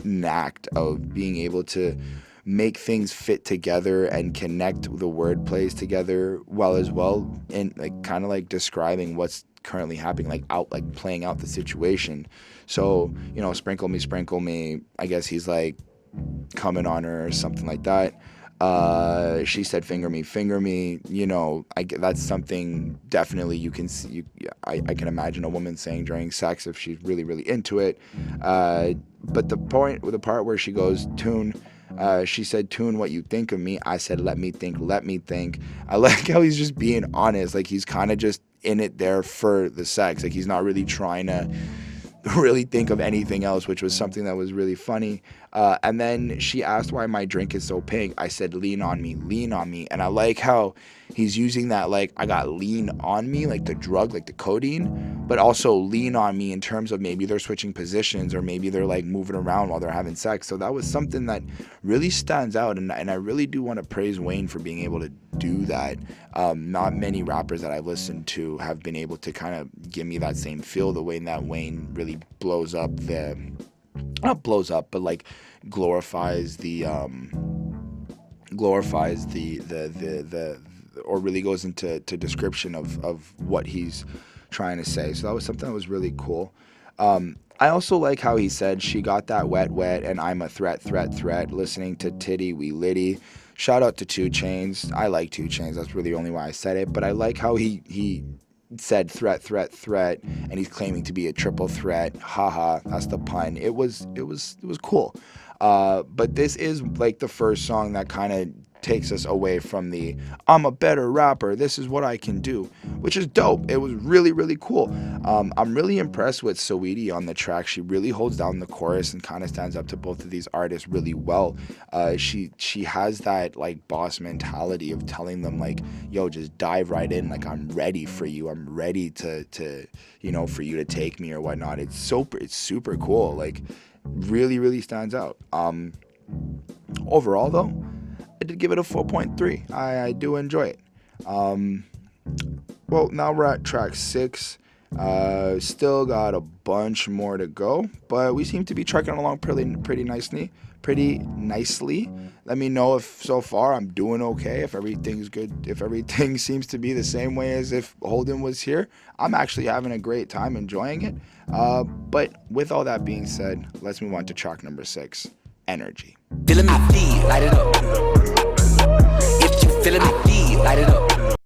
Speaker 1: knack of being able to make things fit together and connect the word plays together well, and like kind of like describing what's currently happening, like playing out the situation. So, you know, sprinkle me, I guess he's like coming on her or something like that. She said, finger me, you know, that's something definitely you can see. I can imagine a woman saying during sex if she's really into it. But the part where she goes, tune, she said, tune what you think of me. I said, let me think. I like how he's just being honest. Like, he's kind of just in it there for the sex. Like, he's not really trying to really think of anything else, which was something that was really funny. And then she asked why my drink is so pink. I said, lean on me. And I like how he's using that, like, I got lean on me, like the drug, like the codeine, but also lean on me in terms of maybe they're switching positions or maybe they're like moving around while they're having sex. So that was something that really stands out. And I really do want to praise Wayne for being able to do that. Not many rappers that I've listened to have been able to kind of give me that same feel, the way that Wayne really like glorifies or really goes into description of what he's trying to say. So that was something that was really cool. I also like how he said, she got that wet and I'm a threat, listening to Titty We Litty. Shout out to 2 Chainz. I like 2 Chainz. That's really only why I said it. But I like how he said threat, and he's claiming to be a triple threat. Haha, that's the pun. It was cool. But this is like the first song that kind of takes us away from the I'm a better rapper, this is what I can do, which is dope. It was really cool. I'm really impressed with Saweetie on the track. She really holds down the chorus and kind of stands up to both of these artists really well. She has that like boss mentality of telling them like, yo, just dive right in, like I'm ready for you, I'm ready to you know, for you to take me or whatnot. It's super cool. Like, really stands out. Overall though, I did give it a 4.3. I do enjoy it. Well, now we're at track 6. Still got a bunch more to go, but we seem to be trucking along pretty nicely. Let me know if so far I'm doing okay, if everything's good, if everything seems to be the same way as if Holden was here. I'm actually having a great time enjoying it. But with all that being said, let's move on to track number 6, Energy.
Speaker 3: Feeling my feet, light it up. If you feeling my feet, light it up.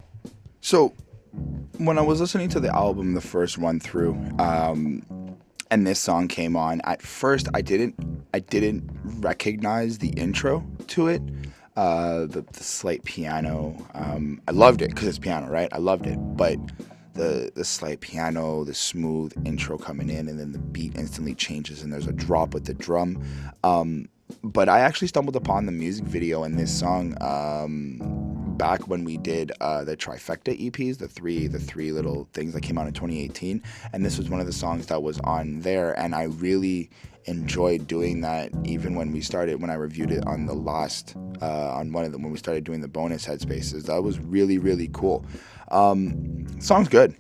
Speaker 1: So when I was listening to the album, the first run through, and this song came on, at first I didn't recognize the intro to it. The slight piano. I loved it because it's piano, right? I loved it, but the slight piano, the smooth intro coming in, and then the beat instantly changes, and there's a drop with the drum. But I actually stumbled upon the music video in this song back when we did the trifecta EPs, the three little things that came out in 2018, and this was one of the songs that was on there, and I really enjoyed doing that. Even when I reviewed it on the last on one of them, when we started doing the bonus headspaces, that was really, really cool. Song's good.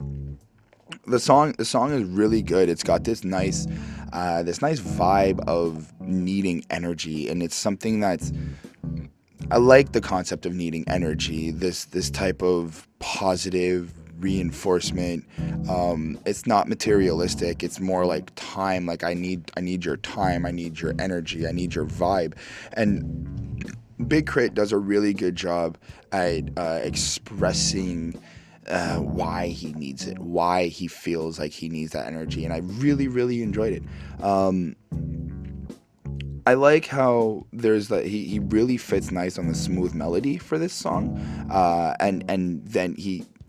Speaker 1: The song is really good. It's got this nice vibe of needing energy, and it's something that's, I like the concept of needing energy, this type of positive reinforcement. It's not materialistic. It's more like time. Like I need your time. I need your energy. I need your vibe. And Big K.R.I.T does a really good job at expressing why he needs it, why he feels like he needs that energy, and I really, really enjoyed it. I like how there's that he really fits nice on the smooth melody for this song, and then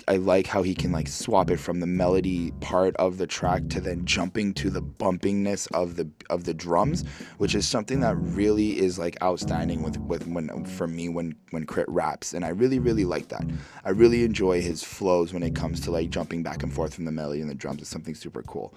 Speaker 1: I like how he can like swap it from the melody part of the track to then jumping to the bumpingness of the drums, which is something that really is like outstanding with when K.R.I.T raps, and I really, really like that. I really enjoy his flows when it comes to like jumping back and forth from the melody and the drums. It's something super cool.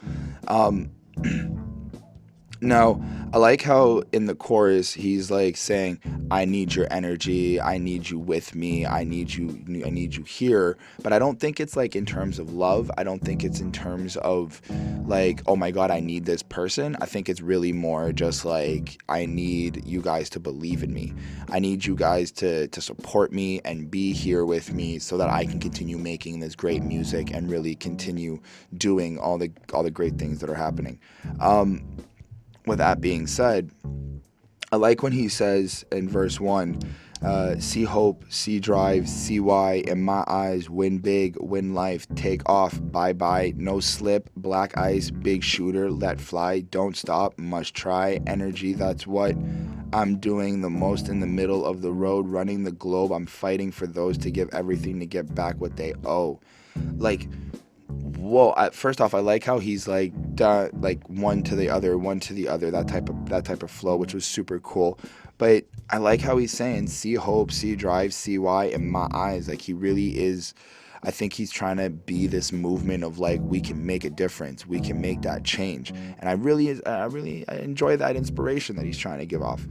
Speaker 1: Now, I like how in the chorus he's like saying, "I need your energy, I need you with me, I need you here." But I don't think it's like in terms of love. I don't think it's in terms of like, "Oh my God, I need this person." I think it's really more just like, I need you guys to believe in me. I need you guys to support me and be here with me so that I can continue making this great music and really continue doing all the great things that are happening. With that being said, I like when he says in verse 1, see hope, see drive, see why, in my eyes, win big, win life, take off, bye-bye, no slip, black ice, big shooter, let fly, don't stop, must try, energy, that's what I'm doing the most in the middle of the road, running the globe, I'm fighting for those to give everything to get back what they owe. Like, whoa! First off, I like how he's like one to the other, that type of flow, which was super cool. But I like how he's saying, "See hope, see drive, see why." In my eyes, like he really is. I think he's trying to be this movement of like, we can make a difference, we can make that change, and I really enjoy that inspiration that he's trying to give off.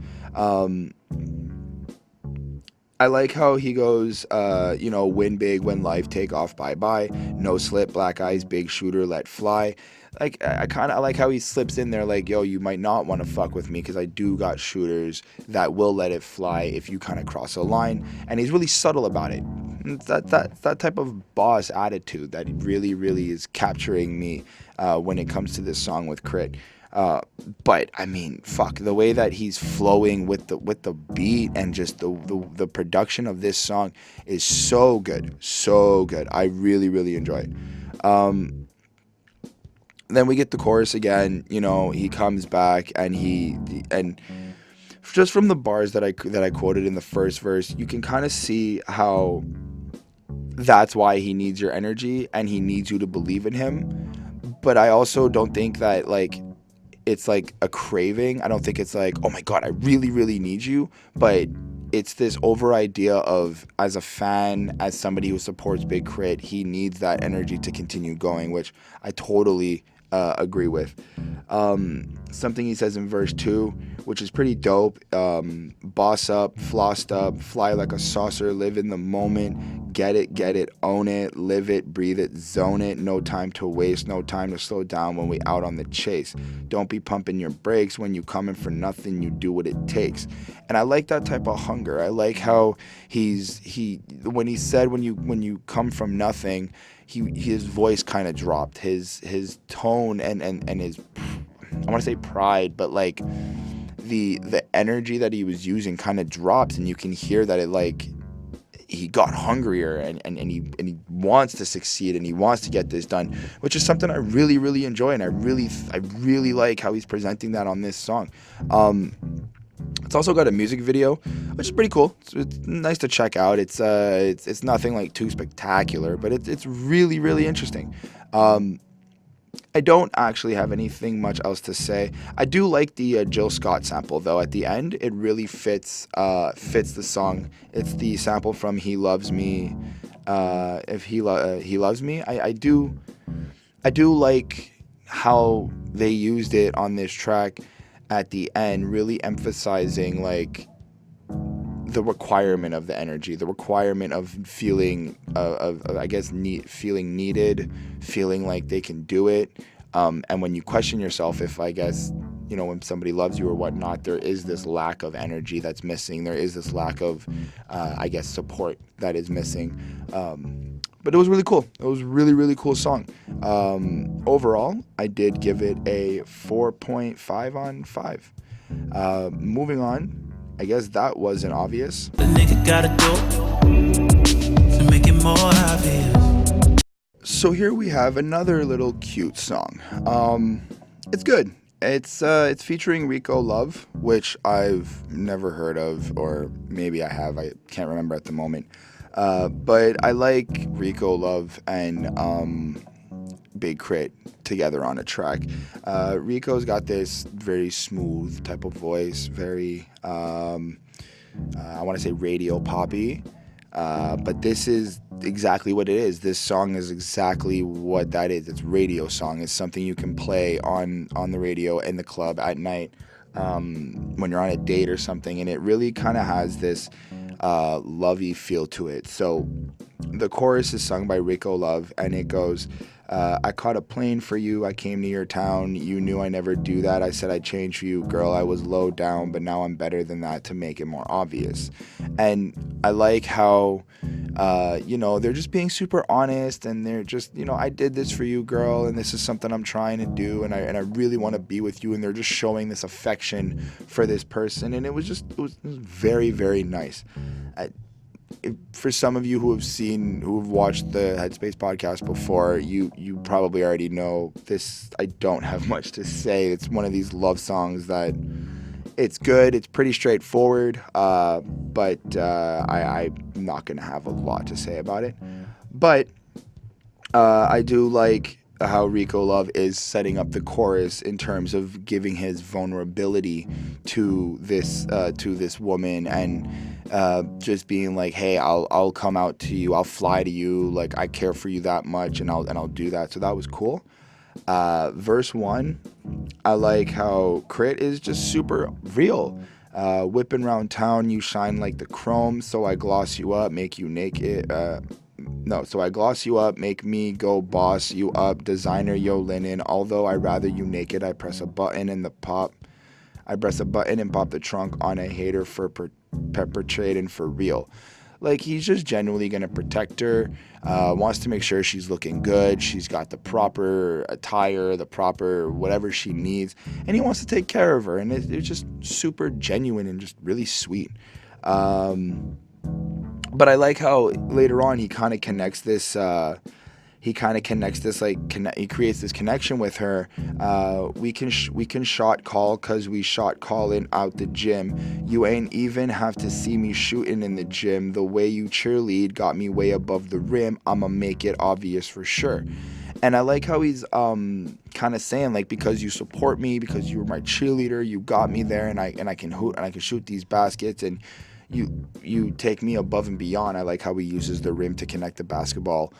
Speaker 1: I like how he goes, win big, win life, take off, bye-bye, no slip, black eyes, big shooter, let fly. Like, I like how he slips in there like, yo, you might not want to fuck with me because I do got shooters that will let it fly if you kind of cross a line. And he's really subtle about it. It's that type of boss attitude that really, really is capturing me when it comes to this song with K.R.I.T. But I mean, fuck, the way that he's flowing with the beat and just the production of this song is so good, so good. I really, really enjoy it. Then we get the chorus again. He comes back and just from the bars that I quoted in the first verse, you can kind of see how that's why he needs your energy and he needs you to believe in him. But I also don't think that like it's like a craving. I don't think it's like, oh my God, I really, really need you. But it's this over idea of, as a fan, as somebody who supports Big K.R.I.T, he needs that energy to continue going, which I totally agree with. Something he says in verse 2, which is pretty dope. Boss up, flossed up, fly like a saucer, live in the moment, get it, own it, live it, breathe it, zone it, no time to waste, no time to slow down when we out on the chase. Don't be pumping your brakes when you coming for nothing, you do what it takes. And I like that type of hunger. I like how when he said when you come from nothing, his voice kind of dropped, his tone and his, I want to say pride, but like the energy that he was using kind of drops, and you can hear that it like he got hungrier and he wants to succeed and he wants to get this done, which is something I really, really enjoy, and I really like how he's presenting that on this song. It's also got a music video, which is pretty cool. It's nice to check out. It's nothing like too spectacular, but it's really, really interesting. I don't actually have anything much else to say. I do like the Jill Scott sample though. At the end, it really fits the song. It's the sample from "He Loves Me." If he loves me, I do like how they used it on this track at the end, really emphasizing like the requirement of the energy, the requirement of feeling I guess feeling needed, feeling like they can do it, and when you question yourself, if I guess when somebody loves you or whatnot, there is this lack of energy that's missing, there is this lack of I guess support that is missing, but it was really cool. It was really, really cool song. Overall, I did give it a 4.5 on 5. Moving on, I guess that wasn't obvious.
Speaker 4: The nigga gotta do to make it more obvious.
Speaker 1: So here we have another little cute song. It's good. It's featuring Rico Love, which I've never heard of, or maybe I have. I can't remember at the moment. But I like Rico Love and Big K.R.I.T together on a track. Rico's got this very smooth type of voice, very I want to say radio poppy, but this is exactly what it is. This song is exactly what that is. It's radio song. It's something you can play on the radio in the club at night, when you're on a date or something, and it really kind of has this lovey feel to it. So the chorus is sung by Rico Love, and it goes, I caught a plane for you, I came to your town, you knew I never do that, I said I'd change for you, girl, I was low down, but now I'm better than that to make it more obvious. And I like how they're just being super honest, and they're just, I did this for you, girl, and this is something I'm trying to do, and I really want to be with you, and they're just showing this affection for this person, and it was very, very nice. For some of you who have watched the Headspace podcast before, you probably already know this. I don't have much to say. It's one of these love songs that it's good. It's pretty straightforward, but I'm not going to have a lot to say about it. But I do like how Rico Love is setting up the chorus in terms of giving his vulnerability to this woman, and just being like, hey, I'll come out to you, I'll fly to you, like I care for you that much, and I'll do that. So that was cool. Verse 1, I like how K.R.I.T is just super real. Whipping around town, you shine like the chrome, so I gloss you up, make you naked. So I gloss you up, make me go boss you up, designer yo linen. Although I rather you naked, I press a button and pop the trunk on a hater for perpetrating for real. Like, he's just genuinely gonna protect her, wants to make sure she's looking good, she's got the proper attire, the proper whatever she needs, and he wants to take care of her, and it's just super genuine and just really sweet. But I like how later on he kind of connects this. He creates this connection with her. We can shot call, cause we shot calling out the gym. You ain't even have to see me shooting in the gym. The way you cheerlead got me way above the rim. I'ma make it obvious for sure. And I like how he's kind of saying, like, because you support me, because you were my cheerleader, you got me there, and I can hoot and I can shoot these baskets, and you take me above and beyond. I like how he uses the rim to connect the basketball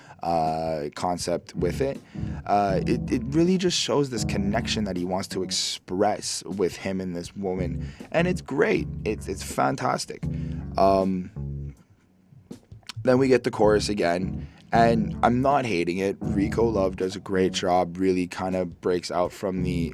Speaker 1: concept with it. It really just shows this connection that he wants to express with him and this woman, and it's great. It's fantastic. Then we get the chorus again, and I'm not hating it. Rico Love does a great job. Really kind of breaks out from the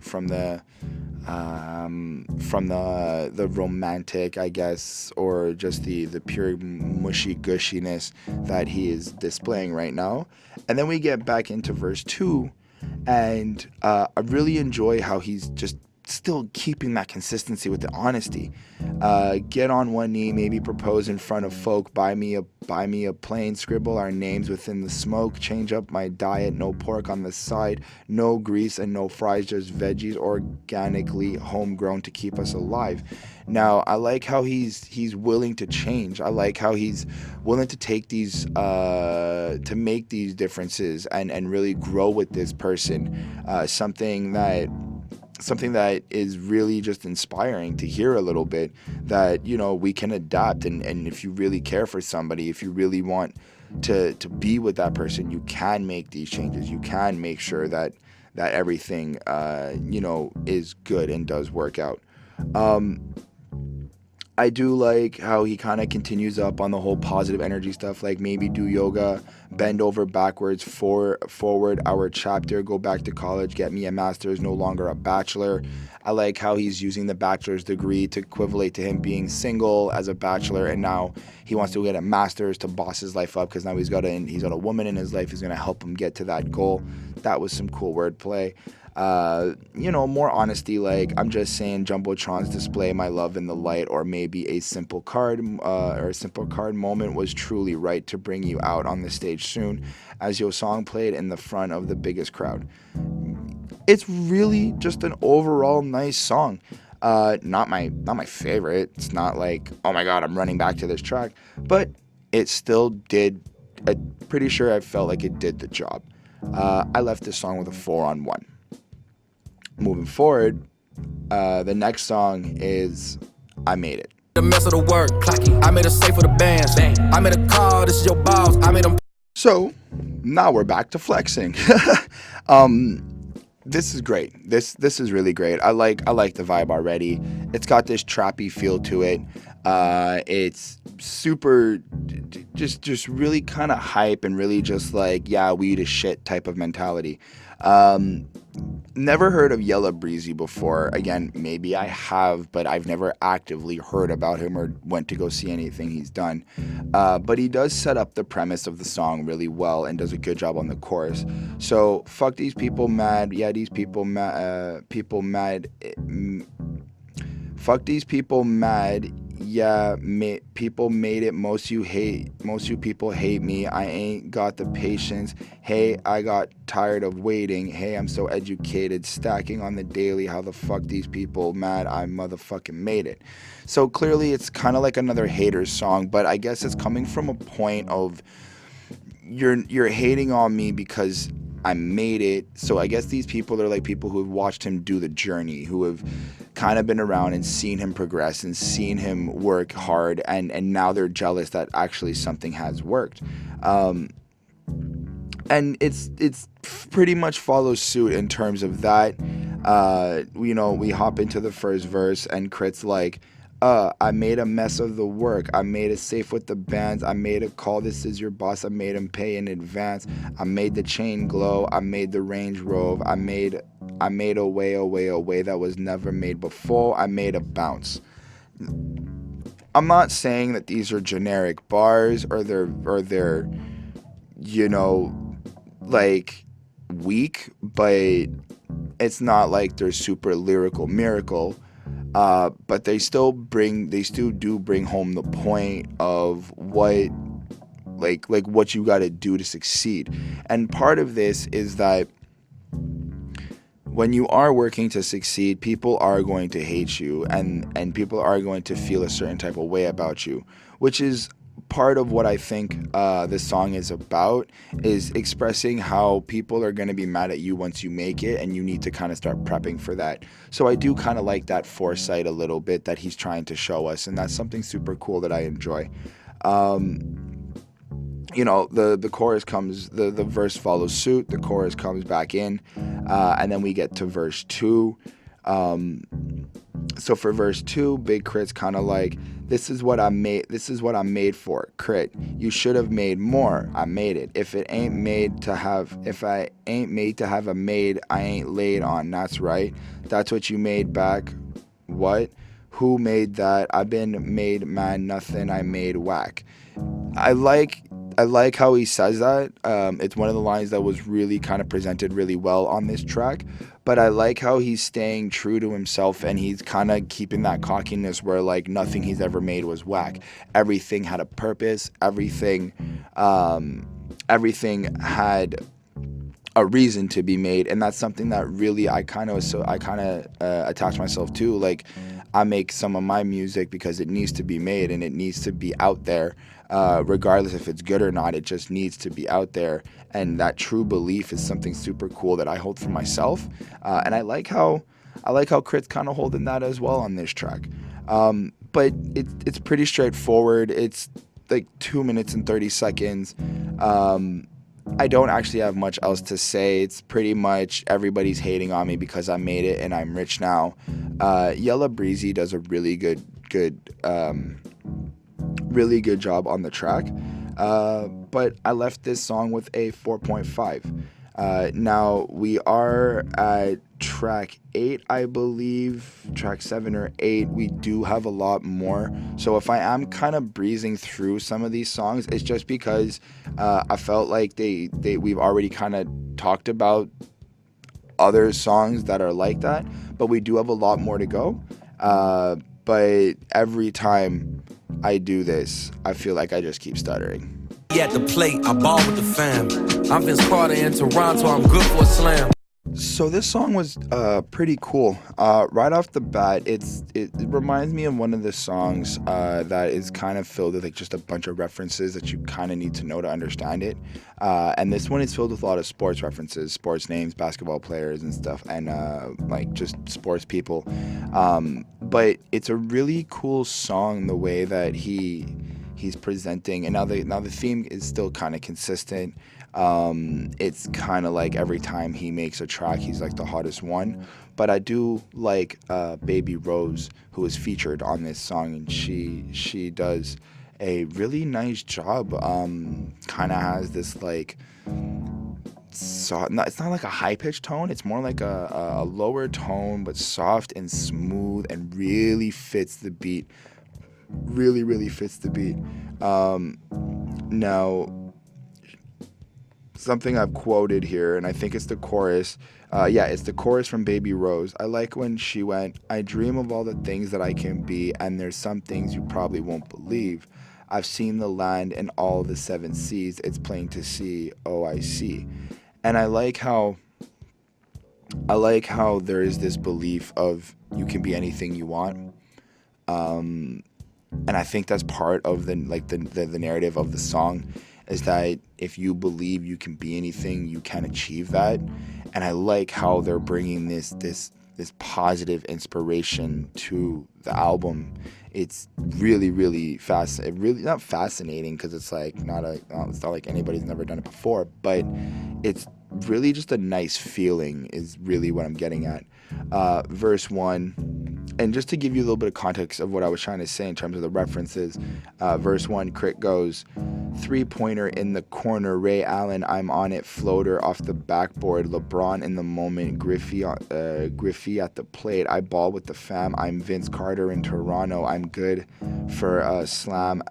Speaker 1: romantic, I guess, or just the pure mushy gushiness that he is displaying right now. And then we get back into verse 2, and I really enjoy how he's just still keeping that consistency with the honesty. Get on one knee, maybe propose in front of folk. Buy me a plane, scribble our names within the smoke. Change up my diet, no pork on the side, no grease and no fries, just veggies, organically homegrown to keep us alive. Now, I like how he's willing to change. I like how he's willing to take these, to make these differences and really grow with this person. Something that is really just inspiring to hear a little bit, that, you know, we can adapt, and if you really care for somebody, if you really want to be with that person, you can make these changes. You can make sure that everything, you know, is good and does work out. I do like how he kind of continues up on the whole positive energy stuff, like maybe do yoga, bend over backwards, forward our chapter, go back to college, get me a master's, no longer a bachelor. I like how he's using the bachelor's degree to equivalent to him being single as a bachelor, and now he wants to get a master's to boss his life up, because now he's got a woman in his life who's going to help him get to that goal. That was some cool wordplay. You know, more honesty, like, I'm just saying Jumbotron's display my love in the light, or maybe a simple card moment was truly right to bring you out on the stage soon as your song played in the front of the biggest crowd. It's really just an overall nice song. Not my favorite. It's not like, oh my god, I'm running back to this track, but it still did. I'm pretty sure I felt like it did the job. I left this song with a 4 on 1. Moving forward, the next song is I Made It.
Speaker 3: The mess of the work, clacky. I made a safe for the bands. I made a call, this is your boss. I made them.
Speaker 1: So now we're back to flexing. This is great. This is really great. I like the vibe already. It's got this trappy feel to it. It's super, just really kind of hype, and really just like, yeah, weed is shit type of mentality. Never heard of Yella Breezy before. Again, maybe I have, but I've never actively heard about him or went to go see anything he's done. But he does set up the premise of the song really well and does a good job on the chorus. So, fuck these people mad. Yeah, these people mad. Fuck these people mad. Yeah, people made it. Most you people hate me. I ain't got the patience. Hey, I got tired of waiting. Hey, I'm so educated, stacking on the daily. How the fuck these people mad? I motherfucking made it. So clearly it's kind of like another haters song, but I guess it's coming from a point of you're hating on me because I made it. So I guess these people are like people who have watched him do the journey, who have kind of been around and seen him progress and seen him work hard, and now they're jealous that actually something has worked. And it's pretty much follows suit in terms of that. You know, we hop into the first verse and KRIT's like, I made a mess of the work. I made it safe with the bands. I made a call. This is your boss. I made him pay in advance. I made the chain glow. I made the range rove. I made a way that was never made before. I made a bounce. I'm not saying that these are generic bars or they're you know, like, weak, but it's not like they're super lyrical miracle. But they still do bring home the point of what, like what you got to do to succeed. And part of this is that when you are working to succeed, people are going to hate you, and people are going to feel a certain type of way about you, which is part of what I think this song is about, is expressing how people are going to be mad at you once you make it, and you need to kind of start prepping for that. So I do kind of like that foresight a little bit that he's trying to show us, and that's something super cool that I enjoy. You know, the chorus comes, the verse follows suit, the chorus comes back in, and then we get to verse 2. So for verse 2, Big K.R.I.T's kind of like, this is what I made for, KRIT. You should have made more. I made it. If I ain't made to have a maid, I ain't laid on. That's right. That's what you made back. What? Who made that? I've been made, man, nothing. I made whack. I like I like how he says that. It's one of the lines that was really kind of presented really well on this track. But I like how he's staying true to himself, and he's kind of keeping that cockiness where like nothing he's ever made was whack. Everything had a purpose. Everything had a reason to be made, and that's something that really I kind of attach myself to. Like, I make some of my music because it needs to be made and it needs to be out there, regardless if it's good or not. It just needs to be out there, and that true belief is something super cool that I hold for myself, and I like how KRIT's kind of holding that as well on this track. But it's pretty straightforward. It's like 2 minutes and 30 seconds. I don't actually have much else to say. It's pretty much everybody's hating on me because I made it and I'm rich now. Yella Breezy does a really good job on the track. But I left this song with a 4.5. Now we are at track 8, I believe, track 7 or 8. We do have a lot more, so if I am kind of breezing through some of these songs, it's just because I felt like we've already kind of talked about other songs that are like that, but we do have a lot more to go. But every time I do this, I feel like I just keep stuttering.
Speaker 3: At the plate, I ball with the fam. I'm Vince Carter in Toronto, I'm good for a slam.
Speaker 1: So this song was pretty cool. Right off the bat, it reminds me of one of the songs that is kind of filled with like just a bunch of references that you kind of need to know to understand it. And this one is filled with a lot of sports references, sports names, basketball players and stuff, and like just sports people. But it's a really cool song the way that he's presenting, and now the theme is still kind of consistent. It's kind of like every time he makes a track, he's like the hottest one. But I do like Baby Rose, who is featured on this song, and she does a really nice job. Kind of has this like it's not like a high-pitched tone. It's more like a lower tone, but soft and smooth, and really fits the beat. Really fits the beat. Now, something I've quoted here, and I think it's the chorus. It's the chorus from Baby Rose. I like when she went, I dream of all the things that I can be, and there's some things you probably won't believe. I've seen the land and all the 7 seas. It's plain to see, oh, I see. And I like how there is this belief of you can be anything you want. And I think that's part of the narrative of the song, is that if you believe you can be anything, you can achieve that. And I like how they're bringing this positive inspiration to the album. It's really really not fascinating, because it's like it's not like anybody's never done it before, but it's really just a nice feeling is really what I'm getting at. Verse 1, and just to give you a little bit of context of what I was trying to say in terms of the references, verse 1, KRIT goes, 3-pointer in the corner, Ray Allen, I'm on it, floater off the backboard, LeBron in the moment, Griffey at the plate, I ball with the fam, I'm Vince Carter in Toronto, I'm good for a slam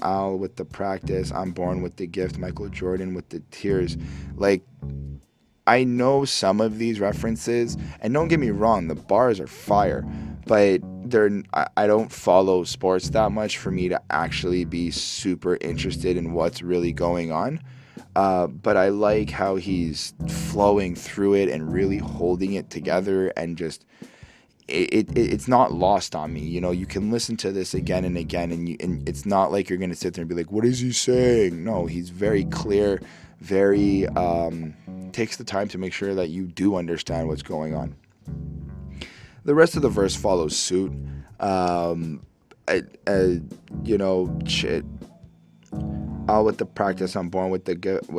Speaker 1: Al with the practice, I'm born with the gift, Michael Jordan with the tears. Like, I know some of these references, and don't get me wrong, the bars are fire, but I don't follow sports that much for me to actually be super interested in what's really going on. But I like how he's flowing through it and really holding it together, and just it's not lost on me. You know, you can listen to this again and again, and it's not like you're gonna sit there and be like, what is he saying? No, he's very clear, very takes the time to make sure that you do understand what's going on. The rest of the verse follows suit. Chit. All with the practice, I'm born with the gift.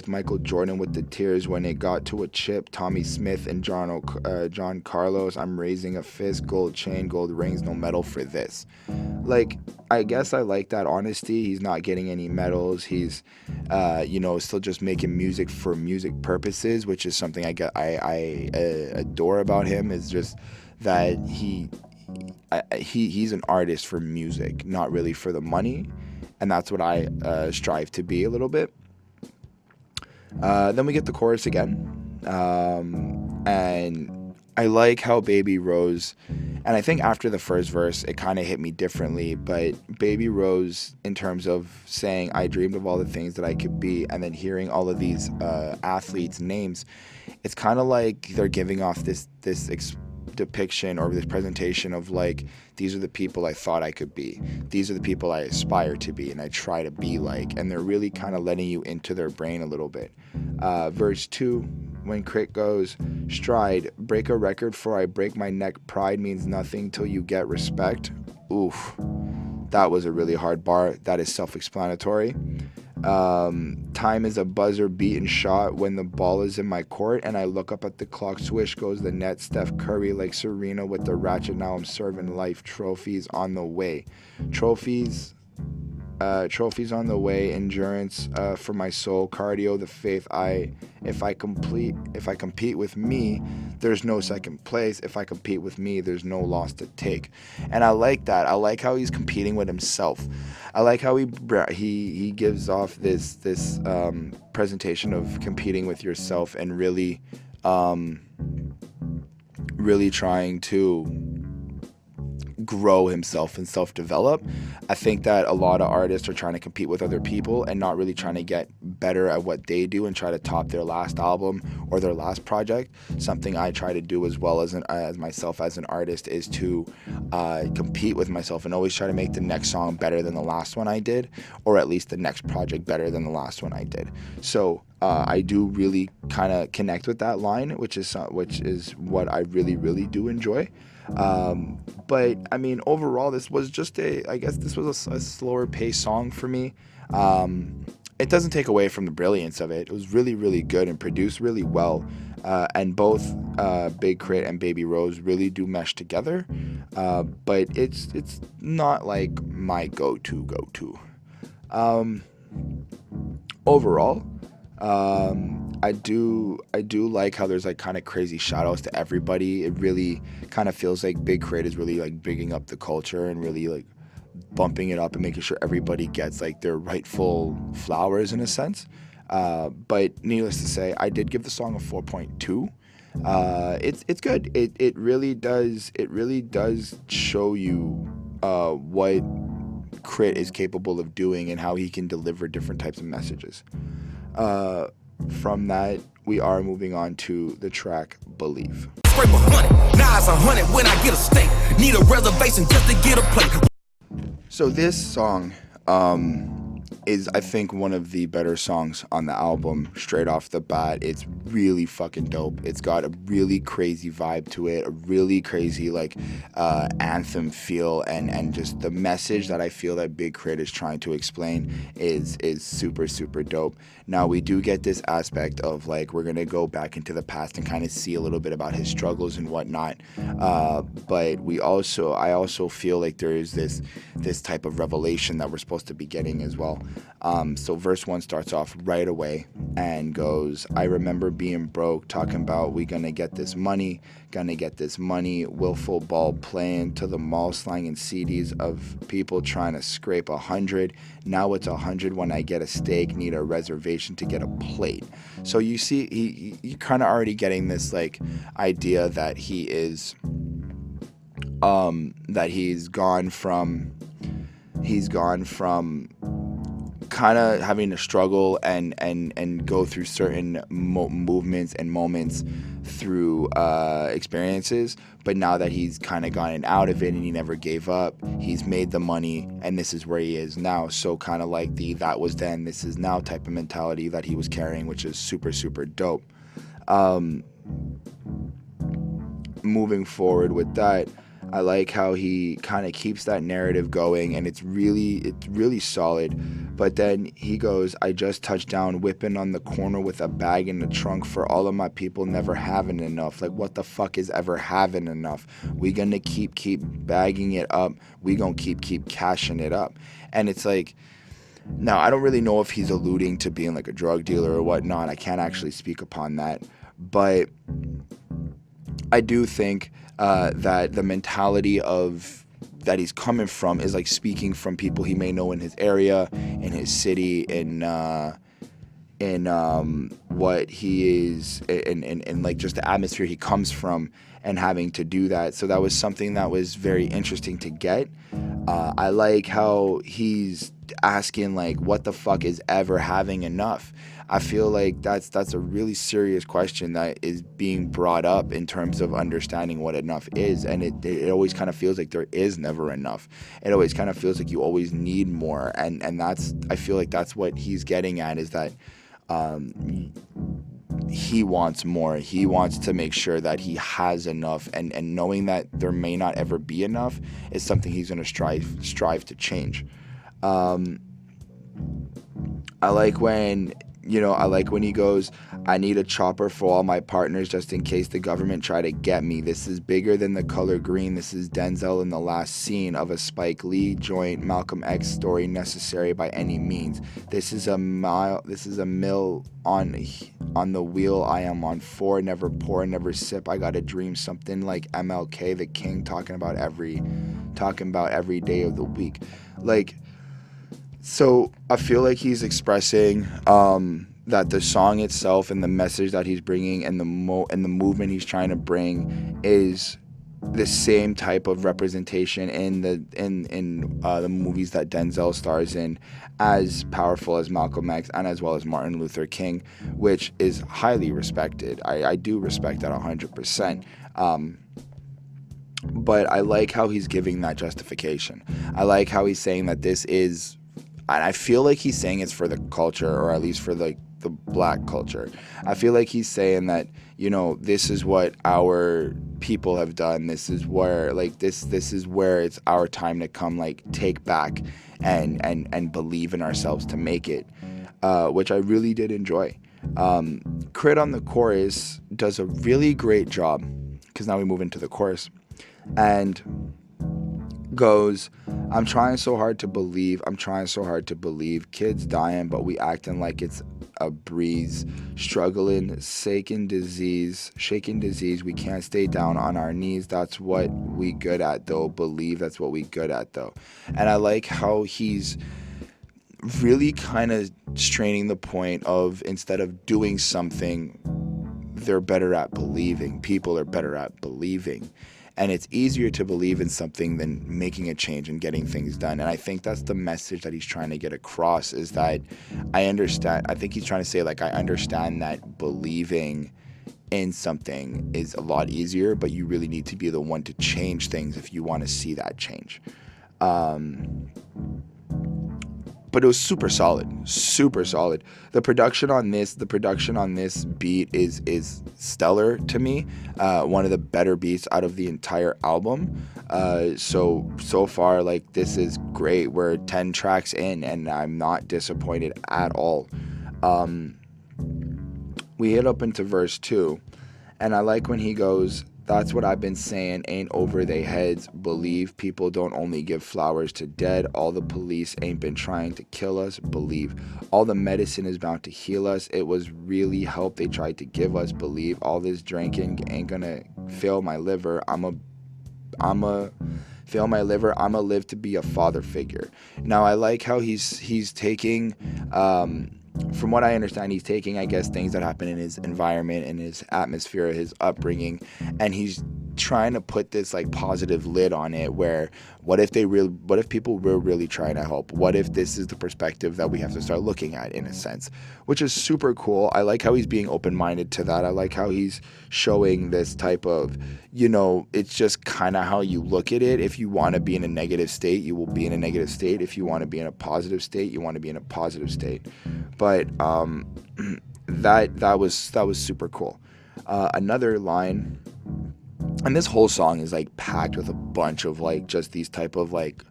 Speaker 1: Michael Jordan with the tears. When it got to a chip, Tommy Smith and John Carlos. I'm raising a fist. Gold chain, gold rings, no medal for this. Like, I guess I like that honesty. He's not getting any medals. He's, still just making music for music purposes, which is something I adore about him. Is just that he's an artist for music, not really for the money. and that's what I strive to be a little bit. Then we get the chorus again, and I like how Baby Rose, and I think after the first verse it kind of hit me differently, but Baby Rose, in terms of saying I dreamed of all the things that I could be, and then hearing all of these athletes' names, it's kind of like they're giving off this depiction or this presentation of like, these are the people I thought I could be, these are the people I aspire to be and I try to be like, and they're really kind of letting you into their brain a little bit. Verse 2, when KRIT goes, stride, break a record for I break my neck, pride means nothing till you get respect. Oof, that was a really hard bar. That is self-explanatory. Time is a buzzer beaten shot when the ball is in my court and I look up at the clock, swish goes the net, Steph Curry like Serena with the ratchet, now I'm serving life, trophies on the way, trophies on the way, endurance for my soul, cardio, the faith. If I compete with me, there's no second place. If I compete with me, there's no loss to take. And I like that. I like how he's competing with himself. I like how he gives off this presentation of competing with yourself and really trying to grow himself and self-develop. I think that a lot of artists are trying to compete with other people and not really trying to get better at what they do and try to top their last album or their last project. Something I try to do as well as myself as an artist is to compete with myself and always try to make the next song better than the last one I did, or at least the next project better than the last one I did. So I do really kind of connect with that line, which is what I really do enjoy. But I mean, overall, this was just this was a slower paced song for me. It doesn't take away from the brilliance of it. It was really good and produced really well. And both Big K.R.I.T and Baby Rose really do mesh together. But it's not like my go-to. Overall, I do like how there's like kind of crazy shout outs to everybody. It really kind of feels like Big K.R.I.T is really like bigging up the culture and really like bumping it up and making sure everybody gets like their rightful flowers in a sense. But needless to say, I did give the song a 4.2. It's good. It really does show you what K.R.I.T is capable of doing and how he can deliver different types of messages. From that, we are moving on to the track Believe.
Speaker 3: Scrape 100, now it's 100 when I get a steak. Need a reservation just to get a plate.
Speaker 1: So this song is, I think, one of the better songs on the album straight off the bat. It's really fucking dope. It's got a really crazy vibe to it, a really crazy like anthem feel, and just the message that I feel that Big K.R.I.T is trying to explain is super dope. Now we do get this aspect of like we're gonna go back into the past and kind of see a little bit about his struggles and whatnot, but I also feel like there is this type of revelation that we're supposed to be getting as well. So verse 1 starts off right away and goes, I remember being broke, talking about we gonna get this money, willful ball playing to the mall, slanging CDs of people trying to scrape 100. Now it's 100 when I get a steak, need a reservation to get a plate. So you see, you're kind of already getting this like idea that he is, that he's gone from kind of having to struggle and go through certain movements and moments through experiences, but now that he's kind of gotten out of it and he never gave up, he's made the money and this is where he is now. So kind of like the that was then, this is now type of mentality that he was carrying, which is super dope. Moving forward with that, I like how he kind of keeps that narrative going, and it's really solid. But then he goes, I just touched down, whipping on the corner with a bag in the trunk for all of my people never having enough. Like, what the fuck is ever having enough? We gonna keep bagging it up. We gonna keep cashing it up. And it's like, now I don't really know if he's alluding to being like a drug dealer or whatnot. I can't actually speak upon that. But I do think that the mentality of that he's coming from is like speaking from people he may know in his area, in his city, in what he is, and like just the atmosphere he comes from, and having to do that. So that was something that was very interesting to get. I like how he's asking like, what the fuck is ever having enough? I feel like that's a really serious question that is being brought up in terms of understanding what enough is, and it always kind of feels like there is never enough. It always kind of feels like you always need more, and that's, I feel like that's what he's getting at, is that he wants more. He wants to make sure that he has enough, and knowing that there may not ever be enough is something he's going to strive to change. I like when he goes, I need a chopper for all my partners just in case the government try to get me. This is bigger than the color green. This is Denzel in the last scene of a Spike Lee joint, Malcolm X story, necessary by any means. This is a mill on the wheel I am on for. Never pour, never sip. I got a dream, something like MLK the King, talking about every day of the week. Like, so I feel like he's expressing that the song itself and the message that he's bringing and the movement he's trying to bring is the same type of representation in the movies that Denzel stars in, as powerful as Malcolm X and as well as Martin Luther King, which is highly respected. I do respect that 100%. But I like how he's giving that justification. I like how he's saying that this is, and I feel like he's saying it's for the culture, or at least for the black culture. I feel like he's saying that, you know, this is what our people have done. This is where, like, this is where it's our time to come, like, take back and believe in ourselves to make it, which I really did enjoy. KRIT on the chorus does a really great job, because now we move into the chorus, and goes, I'm trying so hard to believe, kids dying, but we acting like it's a breeze, struggling, shaking disease, we can't stay down on our knees, that's what we good at though, believe that's what we good at though. And I like how he's really kind of straining the point of, instead of doing something, they're better at believing, people are better at believing. And it's easier to believe in something than making a change and getting things done. And I think that's the message that he's trying to get across, is that I understand. I think he's trying to say, like, I understand that believing in something is a lot easier, but you really need to be the one to change things if you want to see that change. But it was super solid. The production on this beat is stellar to me. One of the better beats out of the entire album. So far, like, this is great. We're 10 tracks in, and I'm not disappointed at all. We hit up into verse 2, and I like when he goes, that's what I've been saying, ain't over they heads. Believe people don't only give flowers to dead. All the police ain't been trying to kill us. Believe all the medicine is bound to heal us. It was really help they tried to give us. Believe all this drinking ain't gonna fail my liver. I'ma fail my liver. I'ma live to be a father figure. Now I like how he's taking, from what I understand, he's taking, I guess, things that happen in his environment, in his atmosphere, his upbringing, and he's trying to put this, like, positive lid on it, where what if people were really trying to help? What if this is the perspective that we have to start looking at, in a sense, which is super cool. I like how he's being open-minded to that. I like how he's showing this type of, you know, it's just kind of how you look at it. If you want to be in a negative state, you will be in a negative state. If you want to be in a positive state, you want to be in a positive state. But that was super cool. Another line, and this whole song is, like, packed with a bunch of, like, just these type of, like,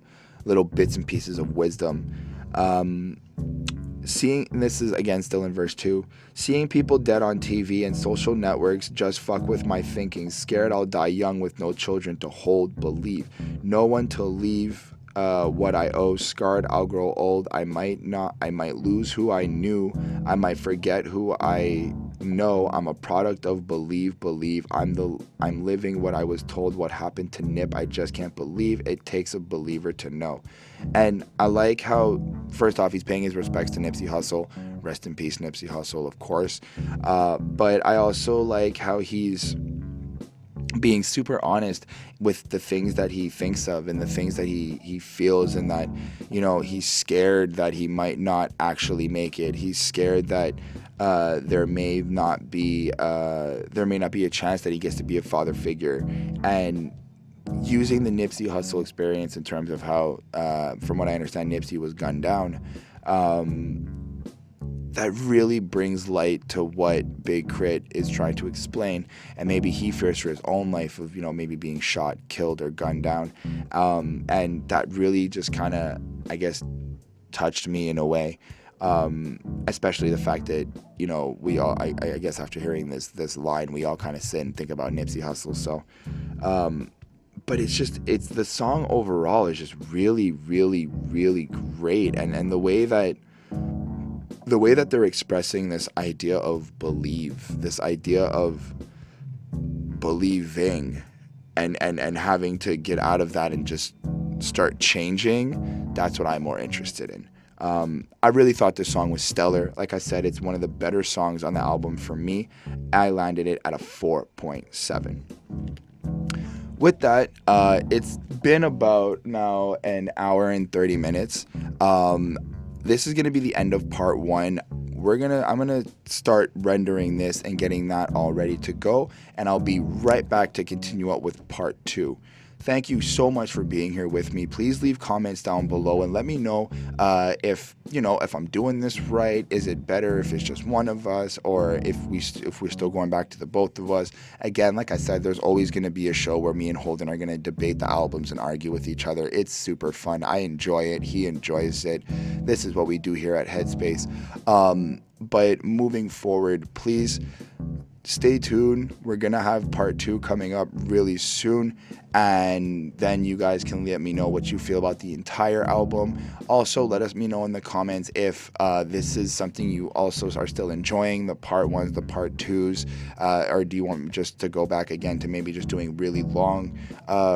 Speaker 1: little bits and pieces of wisdom. Seeing, and this is again still in verse 2, seeing people dead on TV and social networks just fuck with my thinking. Scared I'll die young with no children to hold. Believe no one to leave what I owe. Scarred I'll grow old. I might lose who I knew. I might forget who I No, I'm a product of believe. I'm living what I was told. What happened to Nip, I just can't believe. It takes a believer to know. And I like how, first off, he's paying his respects to Nipsey Hussle. Rest in peace, Nipsey Hussle, of course. But I also like how he's being super honest with the things that he thinks of and the things that he feels, and that, you know, he's scared that he might not actually make it. He's scared that there may not be a chance that he gets to be a father figure. And using the Nipsey Hussle experience in terms of how, from what I understand, Nipsey was gunned down, that really brings light to what Big K.R.I.T is trying to explain, and maybe he fears for his own life of, you know, maybe being shot, killed, or gunned down, and that really just kind of, I guess, touched me in a way, especially the fact that, you know, we all, I guess after hearing this line, we all kind of sit and think about Nipsey Hussle. So, but it's the song overall is just really, really, really great, and the way that they're expressing this idea of this idea of believing, and having to get out of that and just start changing, that's what I'm more interested in. I really thought this song was stellar. Like I said, it's one of the better songs on the album for me. I landed it at a 4.7. With that, it's been about now an hour and 30 minutes. This is going to be the end of part 1. I'm going to start rendering this and getting that all ready to go, and I'll be right back to continue up with part 2. Thank you so much for being here with me. Please leave comments down below and let me know if I'm doing this right. Is it better if it's just one of us, or if we're still going back to the both of us? Again, like I said, there's always going to be a show where me and Holden are going to debate the albums and argue with each other. It's super fun. I enjoy it. He enjoys it. This is what we do here at Headspace. But moving forward, please stay tuned. We're going to have part 2 coming up really soon, and then you guys can let me know what you feel about the entire album. Also, let us know in the comments if this is something you also are still enjoying, the part 1s, the part 2s, or do you want just to go back again to maybe just doing really long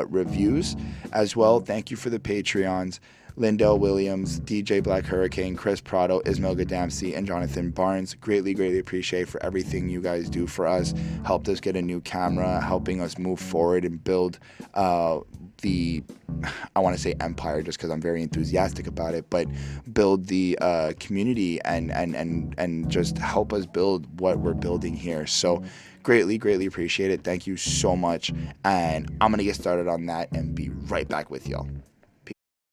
Speaker 1: reviews as well. Thank you for the Patreons. Lindell Williams, DJ Black Hurricane, Chris Prado, Ismail Gadamsi, and Jonathan Barnes. Greatly, greatly appreciate for everything you guys do for us. Helped us get a new camera, helping us move forward and build I want to say empire just because I'm very enthusiastic about it, but build the community and just help us build what we're building here. So greatly, greatly appreciate it. Thank you so much. And I'm going to get started on that and be right back with y'all.